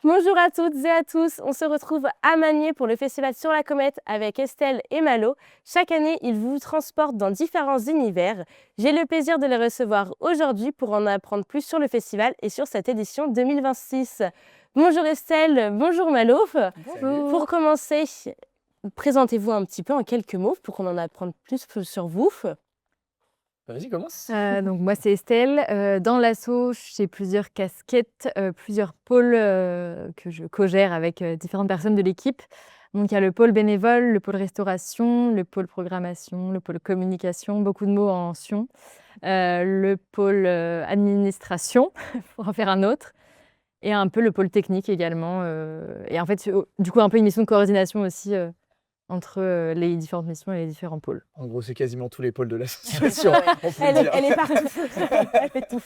Bonjour à toutes et à tous, on se retrouve à Magnier pour le festival Sur la Comète avec Estelle et Malo. Chaque année, ils vous transportent dans différents univers. J'ai le plaisir de les recevoir aujourd'hui pour en apprendre plus sur le festival et sur cette édition 2026. Bonjour Estelle, bonjour Malo. Pour commencer, présentez-vous un petit peu en quelques mots pour qu'on en apprenne plus sur vous. Vas-y, commence. Donc moi c'est Estelle. Dans l'asso, j'ai plusieurs casquettes, plusieurs pôles que je co-gère avec différentes personnes de l'équipe. Donc il y a le pôle bénévole, le pôle restauration, le pôle programmation, le pôle communication, beaucoup de mots en sion, le pôle administration, pour en faire un autre, et un peu le pôle technique également. Et en fait, du coup, un peu une mission de coordination aussi entre les différentes missions et les différents pôles. En gros, c'est quasiment tous les pôles de l'association. on peut le Elle dire. est partout, elle fait tout.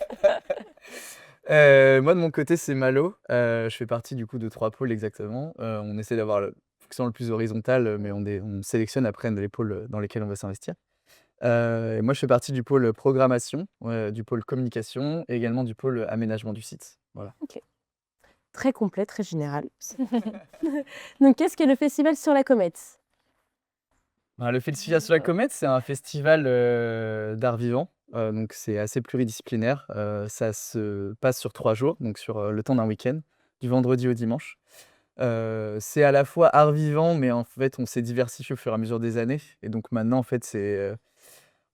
Moi, de mon côté, c'est Malo. Je fais partie du coup de 3 pôles exactement. On essaie d'avoir la fonction le plus horizontale, mais on sélectionne après les pôles dans lesquels on va s'investir. Et moi, je fais partie du pôle programmation, du pôle communication et également du pôle aménagement du site. Voilà. Très complet, très général. Donc qu'est-ce qu'est le festival Sur la Comète? Le Festival sur la Comète, c'est un festival d'art vivant. Donc c'est assez pluridisciplinaire. Ça se passe sur 3 jours, donc sur le temps d'un week-end, du vendredi au dimanche. C'est à la fois art vivant, mais en fait, on s'est diversifié au fur et à mesure des années. Et donc maintenant, en fait,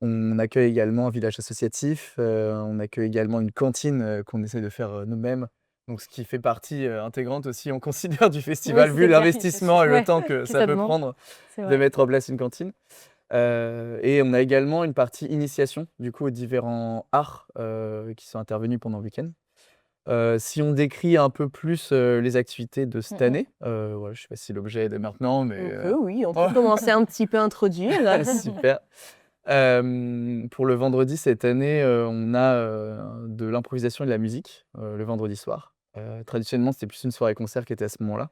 on accueille également un village associatif, on accueille également une cantine qu'on essaie de faire nous-mêmes. Donc ce qui fait partie intégrante aussi, on considère, du festival, c'est vu clair. l'investissement et le Ouais, temps que que ça ça peut demande. prendre C'est de vrai. mettre en place une cantine. Et on a également une partie initiation, du coup, aux différents arts qui sont intervenus pendant le week-end. Si on décrit un peu plus les activités de cette année, voilà, je ne sais pas si l'objet est de maintenant, mais On peut commencer un petit peu à introduire. super. Pour le vendredi cette année, on a de l'improvisation et de la musique le vendredi soir. Traditionnellement, c'était plus une soirée-concert qui était à ce moment-là.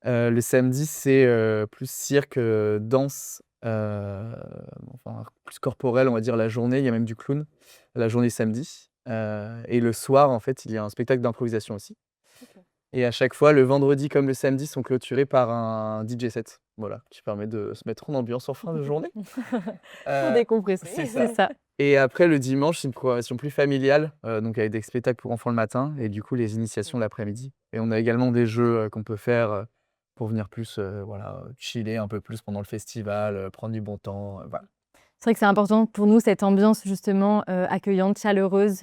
Le samedi, c'est plus cirque, danse, enfin plus corporel, on va dire, la journée. Il y a même du clown la journée samedi. Et le soir, en fait, il y a un spectacle d'improvisation aussi. Et à chaque fois, le vendredi comme le samedi sont clôturés par un DJ set, voilà, qui permet de se mettre en ambiance en fin de journée. Pour décompresser. C'est C'est ça. Et après, le dimanche, c'est une programmation plus familiale, donc avec des spectacles pour enfants le matin et du coup, les initiations l'après-midi. Et on a également des jeux qu'on peut faire pour venir plus voilà, chiller un peu plus pendant le festival, prendre du bon temps. Voilà. C'est vrai que c'est important pour nous, cette ambiance justement accueillante, chaleureuse,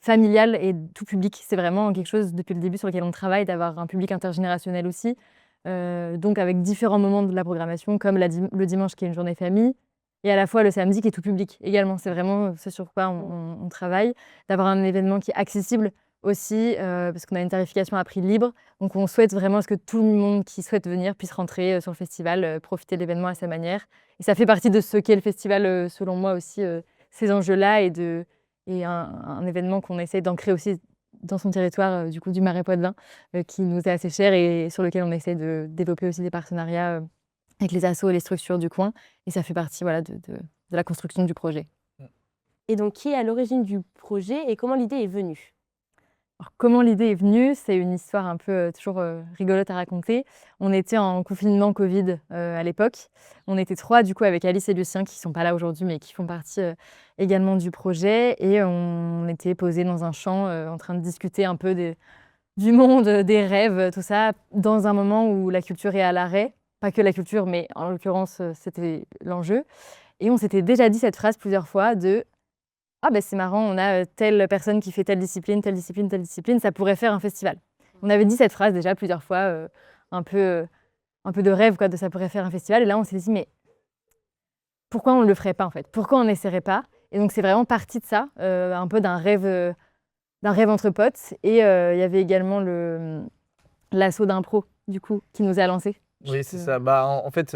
familiale et tout public. C'est vraiment quelque chose depuis le début sur lequel on travaille, d'avoir un public intergénérationnel aussi. Donc avec différents moments de la programmation, comme le dimanche qui est une journée famille, et à la fois le samedi qui est tout public également. C'est vraiment ce sur quoi on travaille, d'avoir un événement qui est accessible aussi, parce qu'on a une tarification à prix libre. Donc on souhaite vraiment que tout le monde qui souhaite venir puisse rentrer sur le festival, profiter de l'événement à sa manière. Et ça fait partie de ce qu'est le festival, selon moi aussi, ces enjeux-là et un événement qu'on essaie d'ancrer aussi dans son territoire, du coup, du Marais poitevin, qui nous est assez cher et sur lequel on essaie de développer aussi des partenariats avec les assos et les structures du coin. Et ça fait partie voilà, de la construction du projet. Et donc, qui est à l'origine du projet et comment l'idée est venue? Alors, comment l'idée est venue? C'est une histoire un peu toujours rigolote à raconter. On était en confinement Covid à l'époque. On était 3 du coup avec Alice et Lucien qui sont pas là aujourd'hui mais qui font partie également du projet. Et on était posés dans un champ en train de discuter un peu du monde, des rêves, tout ça, dans un moment où la culture est à l'arrêt. Pas que la culture, mais en l'occurrence, c'était l'enjeu. Et on s'était déjà dit cette phrase plusieurs fois de ah ben c'est marrant, on a telle personne qui fait telle discipline, telle discipline, telle discipline, ça pourrait faire un festival. On avait dit cette phrase déjà plusieurs fois, un peu de rêve quoi, de ça pourrait faire un festival. Et là, on s'est dit, mais pourquoi on ne le ferait pas en fait? Pourquoi on n'essaierait pas? Et donc c'est vraiment parti de ça, un peu d'un rêve entre potes. Et il y avait également l'assaut d'impro du coup qui nous a lancés. Oui, c'est ça. En fait,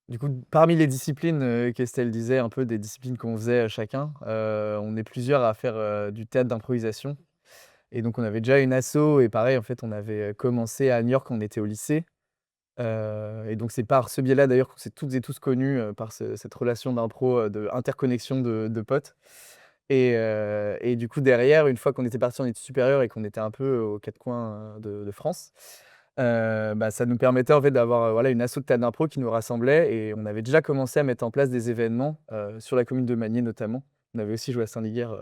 du coup, parmi les disciplines qu'Estelle disait, un peu des disciplines qu'on faisait chacun, on est plusieurs à faire du théâtre d'improvisation. Et donc, on avait déjà une asso et pareil, en fait, on avait commencé à New York quand on était au lycée. Et donc, c'est par ce biais-là, d'ailleurs, qu'on s'est toutes et tous connus par cette relation d'impro, d'interconnexion de potes. Et du coup, derrière, une fois qu'on était parti en études supérieures et qu'on était un peu aux quatre coins de France, ça nous permettait en fait d'avoir voilà, une asso de théâtre d'impro qui nous rassemblait. Et on avait déjà commencé à mettre en place des événements sur la commune de Magny notamment. On avait aussi joué à Saint-Liguerre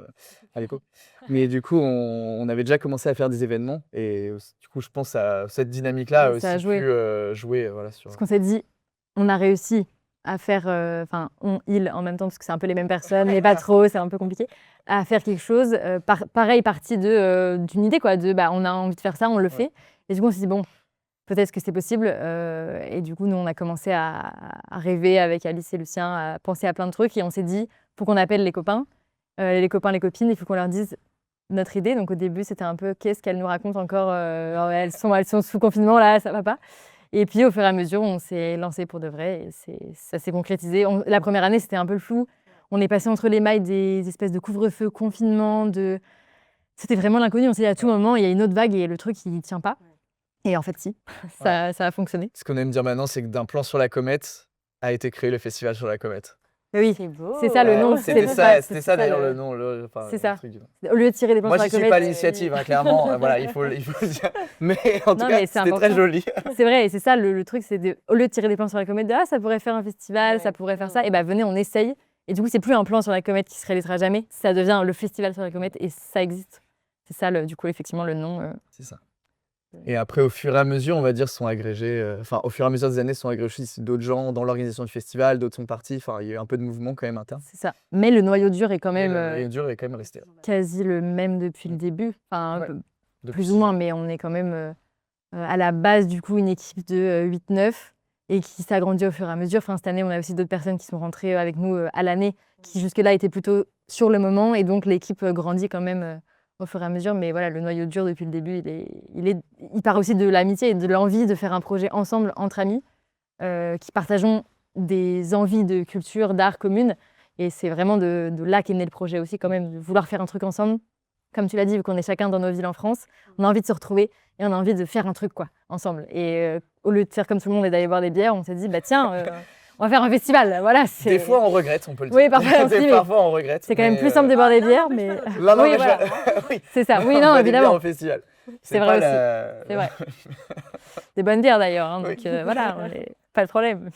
à l'époque. Mais du coup, on avait déjà commencé à faire des événements. Et du coup, je pense à cette dynamique-là a Oui, ça a aussi joué. pu jouer voilà, sur... Parce qu'on s'est dit, on a réussi à faire, enfin, il en même temps, parce que c'est un peu les mêmes personnes, mais pas trop, c'est un peu compliqué, à faire quelque chose, pareil, parti d'une idée, quoi, on a envie de faire ça, on le Ouais. fait. Et du coup, on s'est dit, bon, peut-être que c'est possible. Et du coup, nous, on a commencé à rêver avec Alice et Lucien, à penser à plein de trucs. Et on s'est dit, il faut qu'on appelle les copains, les copines, il faut qu'on leur dise notre idée. Donc au début, c'était un peu, qu'est-ce qu'elles nous racontent encore alors, elles sont sous confinement, là, ça va pas. Et puis, au fur et à mesure, on s'est lancé pour de vrai et ça s'est concrétisé. La première année, c'était un peu le flou. On est passé entre les mailles des espèces de couvre-feu, confinement, C'était vraiment l'inconnu. On s'est dit, à tout moment, il y a une autre vague et le truc, il ne tient pas. Et en fait, si, ça a fonctionné. Ce qu'on aime dire maintenant, c'est que d'un plan sur la comète a été créé le festival sur la comète. Mais oui, C'est beau. c'est ça le nom. C'était ça d'ailleurs le nom. C'est ça. Truc. Au lieu de tirer des plans Moi, sur je la suis comète. pas l'initiative, hein, clairement. Voilà, il faut le dire. Mais en tout Non, cas, mais c'est c'était très important. joli. C'est vrai, et c'est ça le truc, c'est au lieu de tirer des plans sur la comète, ça pourrait faire un festival, Ouais. ça pourrait faire ça, et venez, on essaye. Et du coup, c'est plus un plan sur la comète qui se réalisera jamais, ça devient le festival sur la comète et ça existe. C'est ça, du coup, effectivement, le nom. C'est ça. Et après, au fur et à mesure, on va dire, sont agrégés. Enfin, au fur et à mesure des années, sont agrégés d'autres gens dans l'organisation du festival, d'autres sont partis. Enfin, il y a eu un peu de mouvement quand même interne. C'est ça. Mais le noyau dur est quand Mais même le noyau dur est quand même resté. quasi le même depuis le début. Enfin, Ouais. plus ou moins, mais on est quand même à la base, du coup, une équipe de 8-9 et qui s'agrandit au fur et à mesure. Enfin, cette année, on a aussi d'autres personnes qui sont rentrées avec nous à l'année, qui jusque-là étaient plutôt sur le moment. Et donc, l'équipe grandit quand même au fur et à mesure. Mais voilà, le noyau dur depuis le début, il part aussi de l'amitié et de l'envie de faire un projet ensemble, entre amis, qui partageons des envies de culture, d'art communes. Et c'est vraiment de là qu'est né le projet aussi, quand même, de vouloir faire un truc ensemble. Comme tu l'as dit, vu qu'on est chacun dans nos villes en France, on a envie de se retrouver et on a envie de faire un truc, quoi, ensemble. Et au lieu de faire comme tout le monde et d'aller boire des bières, on s'est dit, tiens, on va faire un festival. Voilà, Des fois, on regrette, on peut le dire. Oui, parfois, on se dit, mais Parfois, on regrette. c'est quand même plus simple de boire des bières, mais... Non, non, Oui, mais voilà. oui. C'est ça. Oui, On non, boit des bières évidemment. au festival. C'est pas vrai aussi. C'est vrai. Des bonnes bières, d'ailleurs. Hein, Oui. donc voilà, pas de problème.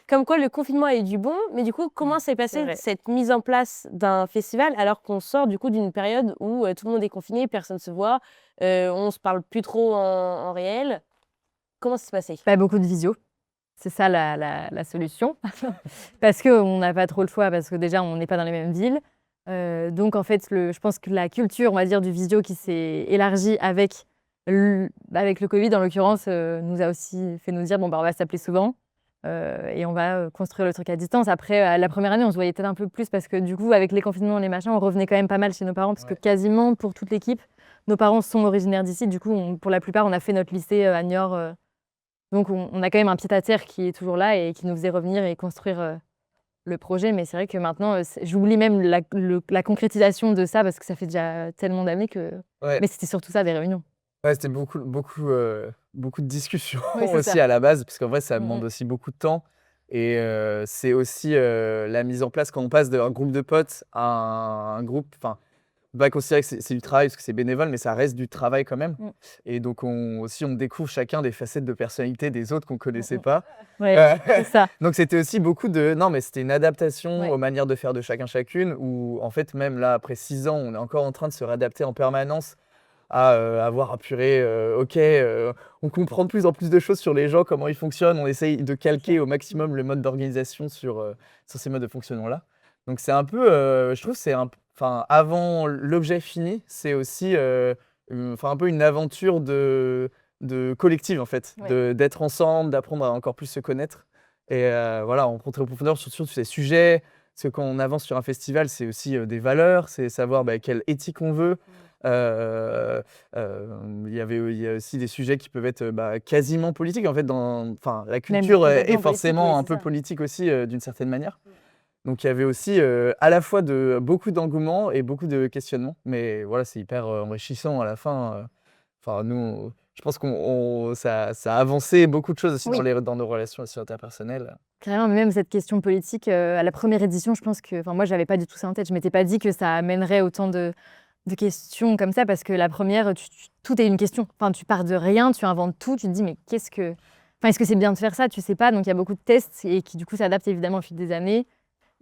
Comme quoi, le confinement a eu du bon, mais du coup, comment s'est C'est passée vrai. cette mise en place d'un festival alors qu'on sort du coup d'une période où tout le monde est confiné, personne ne se voit, on se parle plus trop en réel. Comment ça s'est passé? Beaucoup de visio. C'est ça la solution. Parce qu'on n'a pas trop le choix, parce que déjà, on n'est pas dans les mêmes villes. Donc, en fait, je pense que la culture, on va dire, du visio qui s'est élargie avec le Covid, en l'occurrence, nous a aussi fait nous dire, on va s'appeler souvent et on va construire le truc à distance. Après, la première année, on se voyait peut-être un peu plus parce que du coup, avec les confinements, les machins, on revenait quand même pas mal chez nos parents parce que quasiment pour toute l'équipe, nos parents sont originaires d'ici. Du coup, pour la plupart, on a fait notre lycée à Niort. Donc, on a quand même un pied-à-terre qui est toujours là et qui nous faisait revenir et construire le projet. Mais c'est vrai que maintenant, j'oublie même la concrétisation de ça parce que ça fait déjà tellement d'années que... Ouais. Mais c'était surtout ça, des réunions. Ouais, c'était beaucoup de discussions Oui, c'est aussi ça. à la base, parce qu'en vrai, ça demande aussi beaucoup de temps. Et c'est aussi la mise en place, quand on passe d'un groupe de potes à un groupe, enfin, on va considérer que c'est du travail parce que c'est bénévole, mais ça reste du travail quand même. Et donc, on découvre chacun des facettes de personnalité des autres qu'on ne connaissait pas. Ouais, c'est ça. Donc, c'était aussi beaucoup de... Non, mais c'était une adaptation Ouais. aux manières de faire de chacun chacune, où en fait, même là, après 6 ans, on est encore en train de se réadapter en permanence à avoir apuré, on comprend de plus en plus de choses sur les gens, comment ils fonctionnent, on essaye de calquer au maximum le mode d'organisation sur ces modes de fonctionnement-là. Donc c'est un peu, je trouve, avant l'objet fini, c'est aussi un peu une aventure de collective en fait, Ouais. d'être ensemble, d'apprendre à encore plus se connaître et voilà, rencontrer en profondeur sur ces sujets. Parce que quand on avance sur un festival, c'est aussi des valeurs, c'est savoir quelle éthique on veut. Il y a aussi des sujets qui peuvent être quasiment politiques. En fait, la culture est complètement forcément politique, oui, un c'est peu ça. politique aussi, d'une certaine manière. Donc, il y avait aussi à la fois beaucoup d'engouement et beaucoup de questionnements. Mais voilà, c'est hyper enrichissant à la fin. Nous, je pense ça a avancé beaucoup de choses aussi Oui. dans nos relations aussi interpersonnelles. Carrément, mais même cette question politique, à la première édition, je pense que moi, j'avais pas du tout ça en tête. Je m'étais pas dit que ça amènerait autant de questions comme ça parce que la première, tout est une question. Enfin, tu pars de rien, tu inventes tout, tu te dis: «Mais qu'est-ce que» enfin, est-ce que c'est bien de faire ça? Tu sais pas, donc il y a beaucoup de tests et qui, du coup, s'adaptent évidemment au fil des années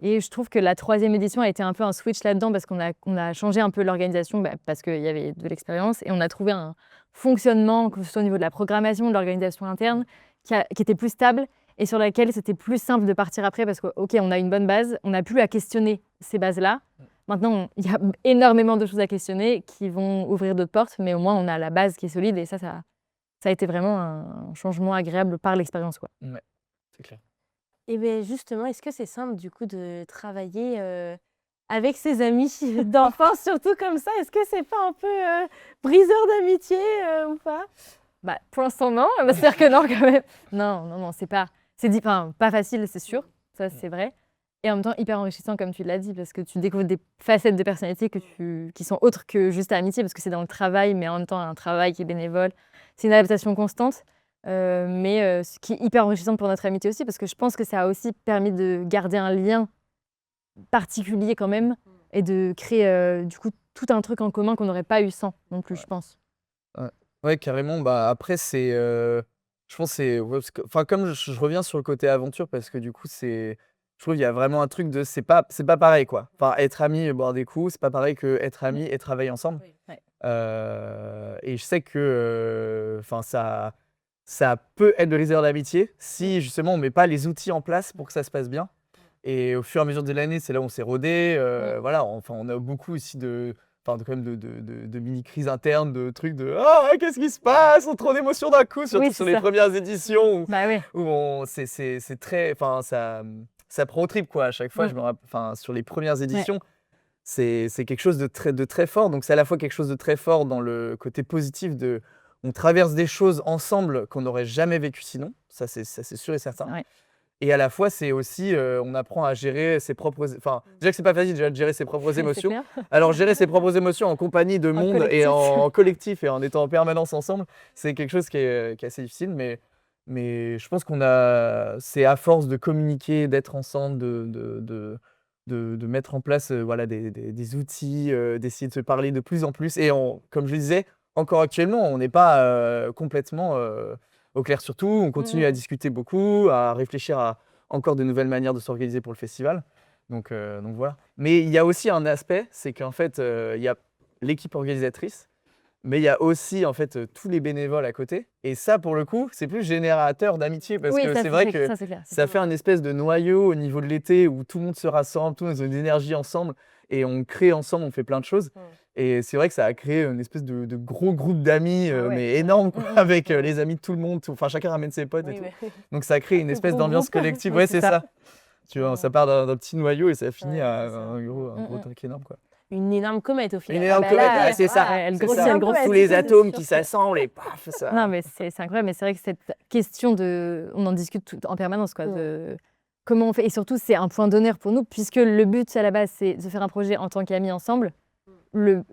et je trouve que la 3e édition a été un peu un switch là-dedans parce qu'on a changé un peu l'organisation, parce qu'il y avait de l'expérience et on a trouvé un fonctionnement, que ce soit au niveau de la programmation, de l'organisation interne, qui était plus stable et sur laquelle c'était plus simple de partir après parce que, OK, on a une bonne base, on n'a plus à questionner ces bases-là. Maintenant, il y a énormément de choses à questionner qui vont ouvrir d'autres portes, mais au moins on a la base qui est solide et ça a été vraiment un changement agréable par l'expérience, quoi. Ouais, c'est clair. Et beh, justement, est-ce que c'est simple du coup de travailler, avec ses amis d'enfance, surtout comme ça? Est-ce que c'est pas un peu, briseur d'amitié, ou pas? Bah, pour l'instant, non. C'est-à-dire que non, quand même. Non, non, non, pas facile, c'est sûr. Ça, c'est vrai. Et en même temps, hyper enrichissant, comme tu l'as dit, parce que tu découvres des facettes de personnalité qui sont autres que juste l'amitié, parce que c'est dans le travail, mais en même temps, un travail qui est bénévole. C'est une adaptation constante, mais ce qui est hyper enrichissant pour notre amitié aussi, parce que je pense que ça a aussi permis de garder un lien particulier quand même et de créer, du coup, tout un truc en commun qu'on n'aurait pas eu sans non plus, je pense. Ouais. Ouais, carrément. Bah, après, je pense, c'est, ouais, parce que, enfin, comme je reviens sur le côté aventure, parce que du coup, je trouve qu'il y a vraiment un truc de, c'est pas pareil, quoi. Enfin, être ami et boire des coups, c'est pas pareil que être ami et travailler ensemble. Oui. Ouais. Et je sais que, enfin, ça peut être de réserve d'amitié si justement on met pas les outils en place pour que ça se passe bien. Et au fur et à mesure de l'année, c'est là où on s'est rodé. Voilà, enfin, on a beaucoup aussi quand même de mini-crises internes, de trucs de «Ah, qu'est-ce qui se passe? Trop d'émotions d'un coup», surtout Oui, sur c'est les ça. premières éditions Bah oui. où c'est très, enfin, ça prend au trip, quoi. À chaque fois, enfin, sur les premières éditions, c'est quelque chose de très fort. Donc, c'est à la fois quelque chose de très fort dans le côté positif on traverse des choses ensemble qu'on n'aurait jamais vécues sinon. Ça, c'est sûr et certain. Ouais. Et à la fois, c'est aussi, on apprend à gérer ses propres, enfin, déjà que c'est pas facile déjà de gérer ses propres C'est émotions. clair. Alors, gérer ses propres émotions en compagnie de monde et collectif. en collectif et en étant en permanence ensemble, c'est quelque chose qui est assez difficile. Mais je pense c'est à force de communiquer, d'être ensemble, de mettre en place, voilà, des outils, d'essayer de se parler de plus en plus. Et comme je le disais, encore actuellement, on n'est pas complètement au clair sur tout. On continue à discuter beaucoup, à réfléchir à encore de nouvelles manières de s'organiser pour le festival. Donc voilà. Mais il y a aussi un aspect, c'est qu'en fait, il y a l'équipe organisatrice, mais il y a aussi en fait tous les bénévoles à côté. Et ça, pour le coup, c'est plus générateur d'amitié parce Oui, que ça, c'est vrai que c'est clair. ça fait un espèce de noyau au niveau de l'été où tout le monde se rassemble, tout le monde a une énergie ensemble et on crée ensemble, on fait plein de choses. Et c'est vrai que ça a créé une espèce de gros groupe d'amis, Ah ouais. mais énorme, quoi, avec les amis de tout le monde. Enfin, chacun ramène ses potes et Oui, tout. ouais. Donc ça crée une Un espèce gros d'ambiance groupe. collective. Oui, Ouais, c'est c'est ça. ça. Tu vois, ça part d'un petit noyau et ça finit Ouais, à c'est ça. un gros truc énorme, quoi. Une énorme comète au final. Une énorme bah comète, là, c'est ça. ouais, elle C'est grossit, ça. elle grossit. Tous les atomes qui s'assemblent et paf, ça. Non, mais c'est incroyable. Mais c'est vrai que cette question on en discute en permanence, quoi, de comment on fait. Et surtout, c'est un point d'honneur pour nous, puisque le but à la base, c'est de faire un projet en tant qu'amis ensemble. Le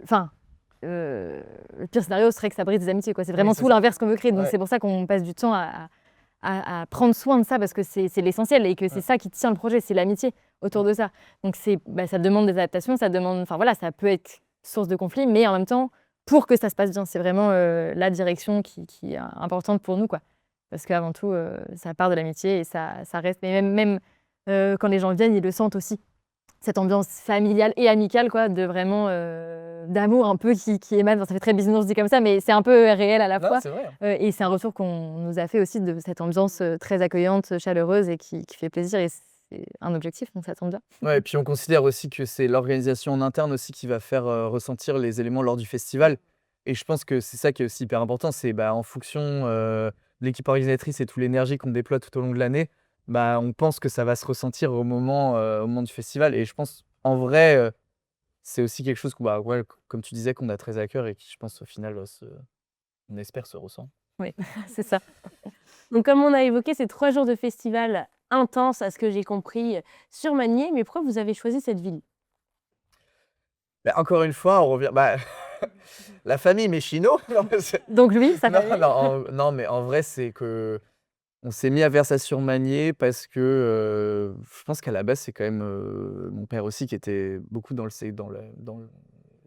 pire scénario serait que ça brise des amitiés, quoi. C'est vraiment c'est tout ça. l'inverse qu'on veut créer. Donc Ouais. c'est pour ça qu'on passe du temps à prendre soin de ça, parce que c'est l'essentiel et que c'est ça qui tient le projet, c'est l'amitié autour de ça. Donc ça demande des adaptations, ça peut être source de conflit, mais en même temps, pour que ça se passe bien, c'est vraiment la direction qui est importante pour nous, quoi. Parce qu'avant tout, ça part de l'amitié et ça reste. Mais même quand les gens viennent, ils le sentent aussi. Cette ambiance familiale et amicale, quoi, de vraiment d'amour un peu qui émane. Enfin, ça fait très bisounours dit comme ça, mais c'est un peu réel à la Non, fois. c'est vrai. Et c'est un retour qu'on nous a fait aussi de cette ambiance très accueillante, chaleureuse et qui fait plaisir. Et c'est un objectif, donc ça tombe bien. Ouais, et puis on considère aussi que c'est l'organisation en interne aussi qui va faire ressentir les éléments lors du festival. Et je pense que c'est ça qui est aussi hyper important, c'est en fonction de l'équipe organisatrice et toute l'énergie qu'on déploie tout au long de l'année, on pense que ça va se ressentir au moment du festival. Et je pense, en vrai, c'est aussi quelque chose ouais, comme tu disais, qu'on a très à cœur et qui, je pense, au final, on espère se ressent. Oui, c'est ça. Donc, comme on a évoqué, ces 3 jours de festival intenses, à ce que j'ai compris, sur Magnier. Mais pourquoi vous avez choisi cette ville? Encore une fois, on revient. La famille Méchino. Non, mais Donc lui, ça non, fait. non, mais en vrai, c'est que On s'est mis à faire ça sur Magné parce que je pense qu'à la base, c'est quand même mon père aussi qui était beaucoup dans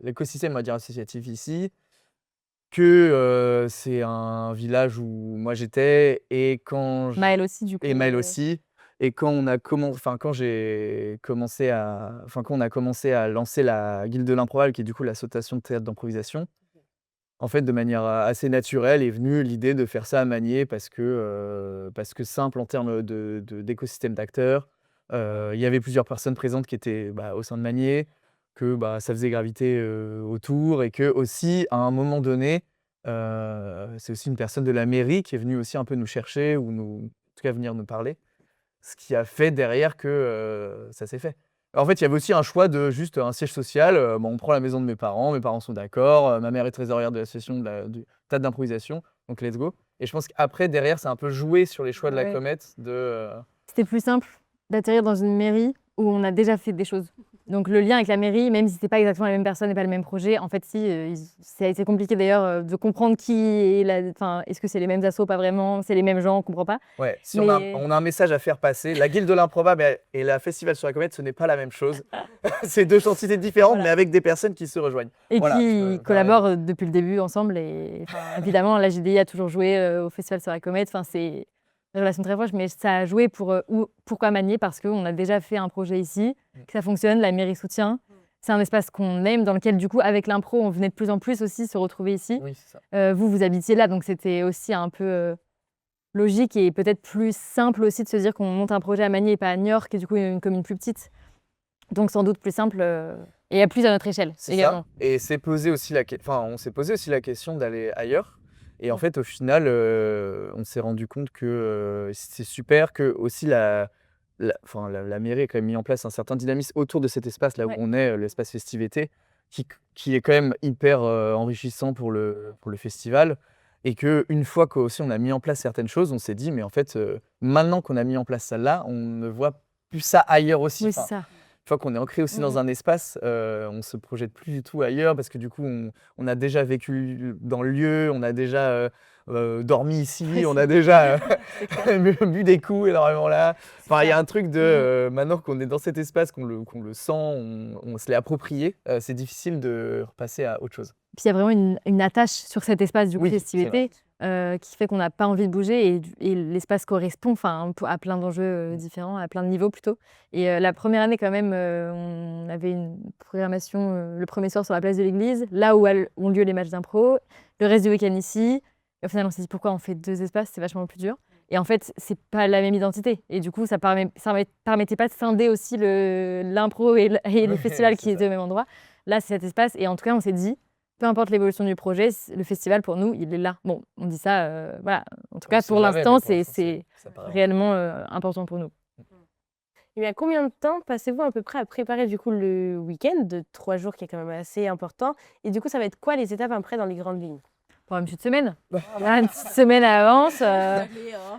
l'écosystème, on va dire, associatif ici, que c'est un village où moi j'étais et Maëlle aussi, du coup. et Maël aussi. Et quand on a quand j'ai commencé quand on a commencé à lancer la Guilde de l'Improbable, qui est du coup l'association de théâtre d'improvisation, en fait, de manière assez naturelle est venue l'idée de faire ça à Magné parce que simple en termes d'écosystème d'acteurs. Il y avait plusieurs personnes présentes qui étaient au sein de Magné, que ça faisait graviter autour et que aussi, à un moment donné, c'est aussi une personne de la mairie qui est venue aussi un peu nous chercher ou en tout cas venir nous parler. Ce qui a fait derrière que ça s'est fait. En fait, il y avait aussi un choix de juste un siège social. On prend la maison de mes parents sont d'accord. Ma mère est trésorière de l'association du théâtre d'improvisation, donc let's go. Et je pense qu'après, derrière, ça a un peu joué sur les choix de la Ouais. comète. C'était plus simple d'atterrir dans une mairie où on a déjà fait des choses. Donc le lien avec la mairie, même si c'est pas exactement les mêmes personnes et pas le même projet, en fait c'est compliqué d'ailleurs de comprendre qui est est-ce que c'est les mêmes assos, pas vraiment, c'est les mêmes gens, on comprend pas. Ouais, si on a un message à faire passer, la Guilde de l'Improbable et la Festival sur la comète, ce n'est pas la même chose. C'est deux entités différentes, mais avec des personnes qui se rejoignent. Et Voilà, qui collaborent depuis le début ensemble. Et évidemment, la GDI a toujours joué au Festival sur la comète. C'est une relation très proche, mais ça a joué pourquoi Magné? Parce qu'on a déjà fait un projet ici, que ça fonctionne, la mairie soutient. C'est un espace qu'on aime, dans lequel, du coup, avec l'impro, on venait de plus en plus aussi se retrouver ici. Oui, c'est ça. Vous habitiez là, donc c'était aussi un peu logique et peut-être plus simple aussi de se dire qu'on monte un projet à Magné et pas à Niort, qui est du coup une commune plus petite. Donc sans doute plus simple et à plus à notre échelle également. Ça. Et on s'est posé aussi la question d'aller ailleurs. Et en fait, au final, on s'est rendu compte que c'est super que aussi la mairie a quand même mis en place un certain dynamisme autour de cet espace là où on est, l'espace festivité, qui est quand même hyper enrichissant pour le festival. Et qu'une fois qu'aussi on a mis en place certaines choses, on s'est dit, mais en fait, maintenant qu'on a mis en place celle-là, on ne voit plus ça ailleurs aussi. Oui, c'est ça. Une fois qu'on est ancré aussi dans un espace, on ne se projette plus du tout ailleurs parce que du coup, on a déjà vécu dans le lieu, on a déjà dormi ici, on a déjà bu des coups énormément là. Enfin, il y a un truc de maintenant qu'on est dans cet espace, qu'on le sent, on se l'est approprié, c'est difficile de repasser à autre chose. Puis il y a vraiment une attache sur cet espace du coup, Oui, festivité qui fait qu'on n'a pas envie de bouger et l'espace correspond à plein d'enjeux différents, à plein de niveaux plutôt. Et la première année quand même, on avait une programmation le premier soir sur la place de l'église, là où ont lieu les matchs d'impro, le reste du week-end ici. Et au final, on s'est dit pourquoi on fait deux espaces, c'est vachement plus dur. Et en fait, c'est pas la même identité. Et du coup, ça permettait pas de scinder aussi l'impro et le festival qui étaient au même endroit. Là, c'est cet espace. Et en tout cas, on s'est dit, peu importe l'évolution du projet, le festival, pour nous, il est là. Bon, on dit ça, voilà. En tout cas, pour l'instant, c'est réellement important pour nous. Et bien, combien de temps passez-vous à peu près à préparer du coup le week-end de 3 jours qui est quand même assez important? Et du coup, ça va être quoi les étapes après dans les grandes lignes? Pour une petite semaine. Là, une petite semaine à l'avance,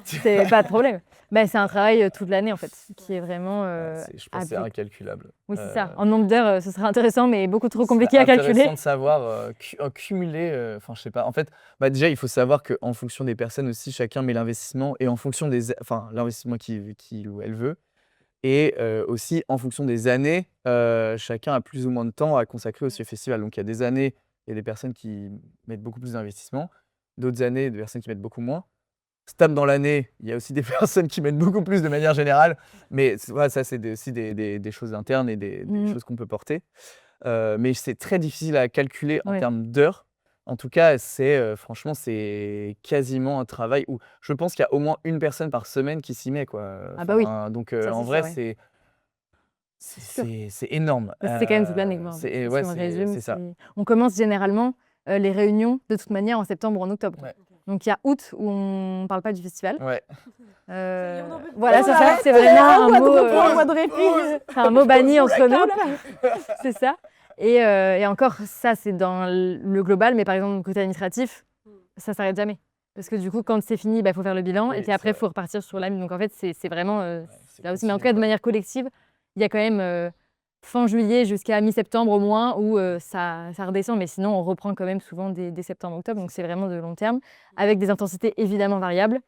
c'est pas de problème. C'est un travail toute l'année en fait, qui est vraiment. Je pense que c'est incalculable. Oui, c'est ça. En nombre d'heures, ce serait intéressant, mais beaucoup trop compliqué à calculer. C'est intéressant de savoir cumuler. Enfin, je sais pas. En fait, déjà, il faut savoir qu'en fonction des personnes aussi, chacun met l'investissement et en fonction l'investissement qu'il ou elle veut. Et aussi, en fonction des années, chacun a plus ou moins de temps à consacrer aussi au festival. Donc, il y a des années, il y a des personnes qui mettent beaucoup plus d'investissement. D'autres années, des personnes qui mettent beaucoup moins. Stable dans l'année, il y a aussi des personnes qui mettent beaucoup plus de manière générale. Mais voilà, ça, c'est aussi des choses internes et des choses qu'on peut porter. Mais c'est très difficile à calculer en termes d'heures. En tout cas, franchement, c'est quasiment un travail où je pense qu'il y a au moins une personne par semaine qui s'y met, quoi. Ah bah oui. Donc, Ça, en c'est vrai, sûr, c'est énorme. C'est quand même toute l'année. C'est ça. On commence généralement les réunions de toute manière en septembre ou en octobre. Ouais. Donc il y a août où on ne parle pas du festival. Ouais. Voilà, c'est vraiment un mot, un mot banni entre nous. Là. C'est ça. Et encore, ça, c'est dans le global, mais par exemple, côté administratif, ça ne s'arrête jamais. Parce que du coup, quand c'est fini, faut faire le bilan, et puis après, il faut repartir sur l'AMI. Donc en fait, c'est vraiment là aussi. Mais en tout cas, de manière collective, il y a quand même fin juillet jusqu'à mi-septembre au moins où ça redescend, mais sinon, on reprend quand même souvent dès septembre-octobre. Donc c'est vraiment de long terme, avec des intensités évidemment variables.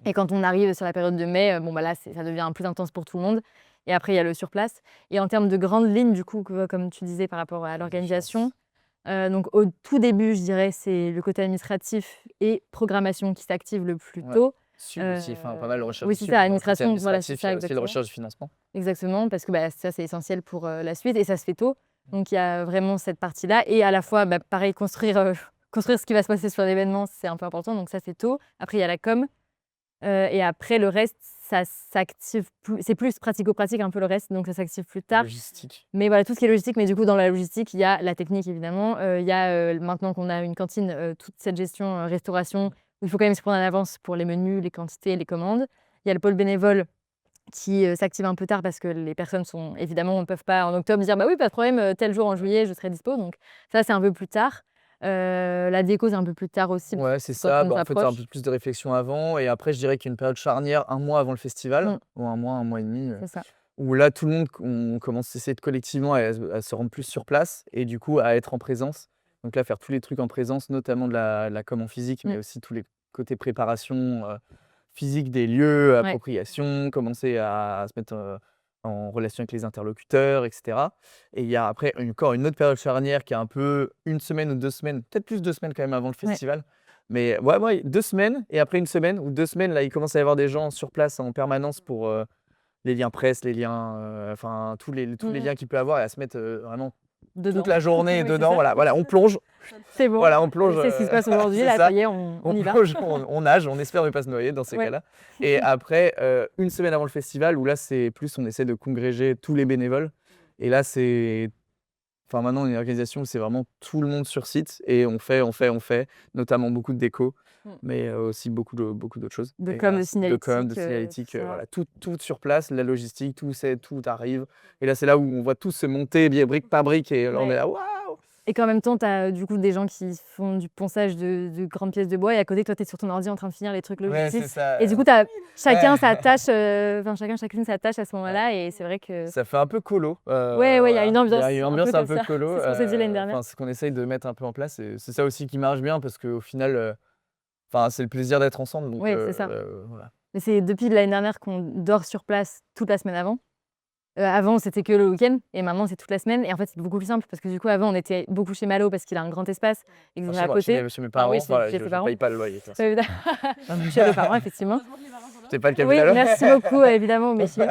Et quand on arrive sur la période de mai, bon, bah, là, ça devient plus intense pour tout le monde. Et après, il y a le sur place. Et en termes de grandes lignes, du coup, comme tu disais par rapport à l'organisation, donc au tout début, je dirais, c'est le côté administratif et programmation qui s'active le plus Ouais. tôt. Sub aussi, enfin pas mal de recherche Oui, du c'est sub. ça, Dans le côté administration, voilà, c'est administratif, il y ça, a aussi la exactement. recherche du financement. Exactement, parce que bah, ça, c'est essentiel pour la suite et ça se fait tôt. Donc, il y a vraiment cette partie-là. Et à la fois, bah, pareil, construire ce qui va se passer sur l'événement, c'est un peu important. Donc, ça, c'est tôt. Après, il y a la com. Et après, le reste, ça s'active plus. C'est plus pratico-pratique un peu le reste, donc ça s'active plus tard. Logistique. Mais voilà, tout ce qui est logistique, mais du coup, dans la logistique, il y a la technique, évidemment. Il y a, maintenant qu'on a une cantine, toute cette gestion restauration, où il faut quand même se prendre en avance pour les menus, les quantités, les commandes. Il y a le pôle bénévole qui s'active un peu tard parce que les personnes sont évidemment, on ne peut pas en octobre dire bah oui, pas de problème, tel jour en juillet, je serai dispo. Donc ça, c'est un peu plus tard. La déco, c'est un peu plus tard aussi. Ouais, c'est quand ça. on Bah, en fait, t'as un s'approche. peu plus de réflexion avant. Et après, je dirais qu'il y a une période charnière, un mois avant le festival, ou un mois et demi, C'est ça. où là, tout le monde, on commence à essayer de collectivement à se rendre plus sur place et du coup à être en présence. Donc là, faire tous les trucs en présence, notamment de la com en physique, mais aussi tous les côtés préparation physique des lieux, Ouais. appropriation, commencer à se mettre en relation avec les interlocuteurs, etc. Et il y a après encore une autre période charnière qui est un peu 1 semaine ou 2 semaines, peut-être plus 2 semaines quand même avant le Ouais. festival. Mais ouais, 2 semaines et après 1 semaine ou 2 semaines, là, il commence à y avoir des gens sur place en permanence pour les liens presse, les liens, enfin tous les liens qu'il peut avoir et à se mettre vraiment Dedans. toute la journée Oui, c'est dedans. ça. Voilà, on plonge. C'est bon. Voilà, on plonge. C'est ce qui se passe aujourd'hui, c'est là, ça. ça y est, on y va. plonge, on nage, on espère ne pas se noyer dans ces Ouais. cas-là. Et après, 1 semaine avant le festival, où là, c'est plus, on essaie de congréger tous les bénévoles. Et là, c'est. Enfin, maintenant, on est une organisation où c'est vraiment tout le monde sur site et on fait, notamment beaucoup de déco, mais aussi beaucoup d'autres choses. De Et com, là, de signalétique. de com, de tout signalétique, ça. voilà, tout sur place, la logistique, tout arrive. Et là, c'est là où on voit tout se monter brique par brique et là, on est Ouais. là, waouh! Et qu'en même temps, tu as du coup des gens qui font du ponçage de grandes pièces de bois et à côté, toi, tu es sur ton ordi en train de finir les trucs Ouais, logistiques. c'est ça. Et du coup, chacun Ouais. sa tâche, chacune sa tâche à ce moment-là. Et c'est vrai que. Ça fait un peu colo. Ouais, il y a une ambiance. Il y a une un ambiance peu un comme peu ça. colo. C'est ce qu'on s'est dit l'année dernière. Enfin, ce qu'on essaye de mettre un peu en place. Et c'est ça aussi qui marche bien parce qu'au final, enfin, c'est le plaisir d'être ensemble. Donc, Ouais, c'est ça. voilà. Mais c'est depuis l'année dernière qu'on dort sur place toute la semaine avant. Avant, c'était que le week-end et maintenant, c'est toute la semaine. Et en fait, c'est beaucoup plus simple parce que du coup, avant, on était beaucoup chez Malo parce qu'il a un grand espace et que Enfin, à chez moi, côté. chez mes parents, oui, enfin, chez je tes parents. paye pas le loyer. de toute façon. Évidemment. Chez nos parents, effectivement. C'est pas le cas Oui, tout à l'heure. merci beaucoup, évidemment, messieurs.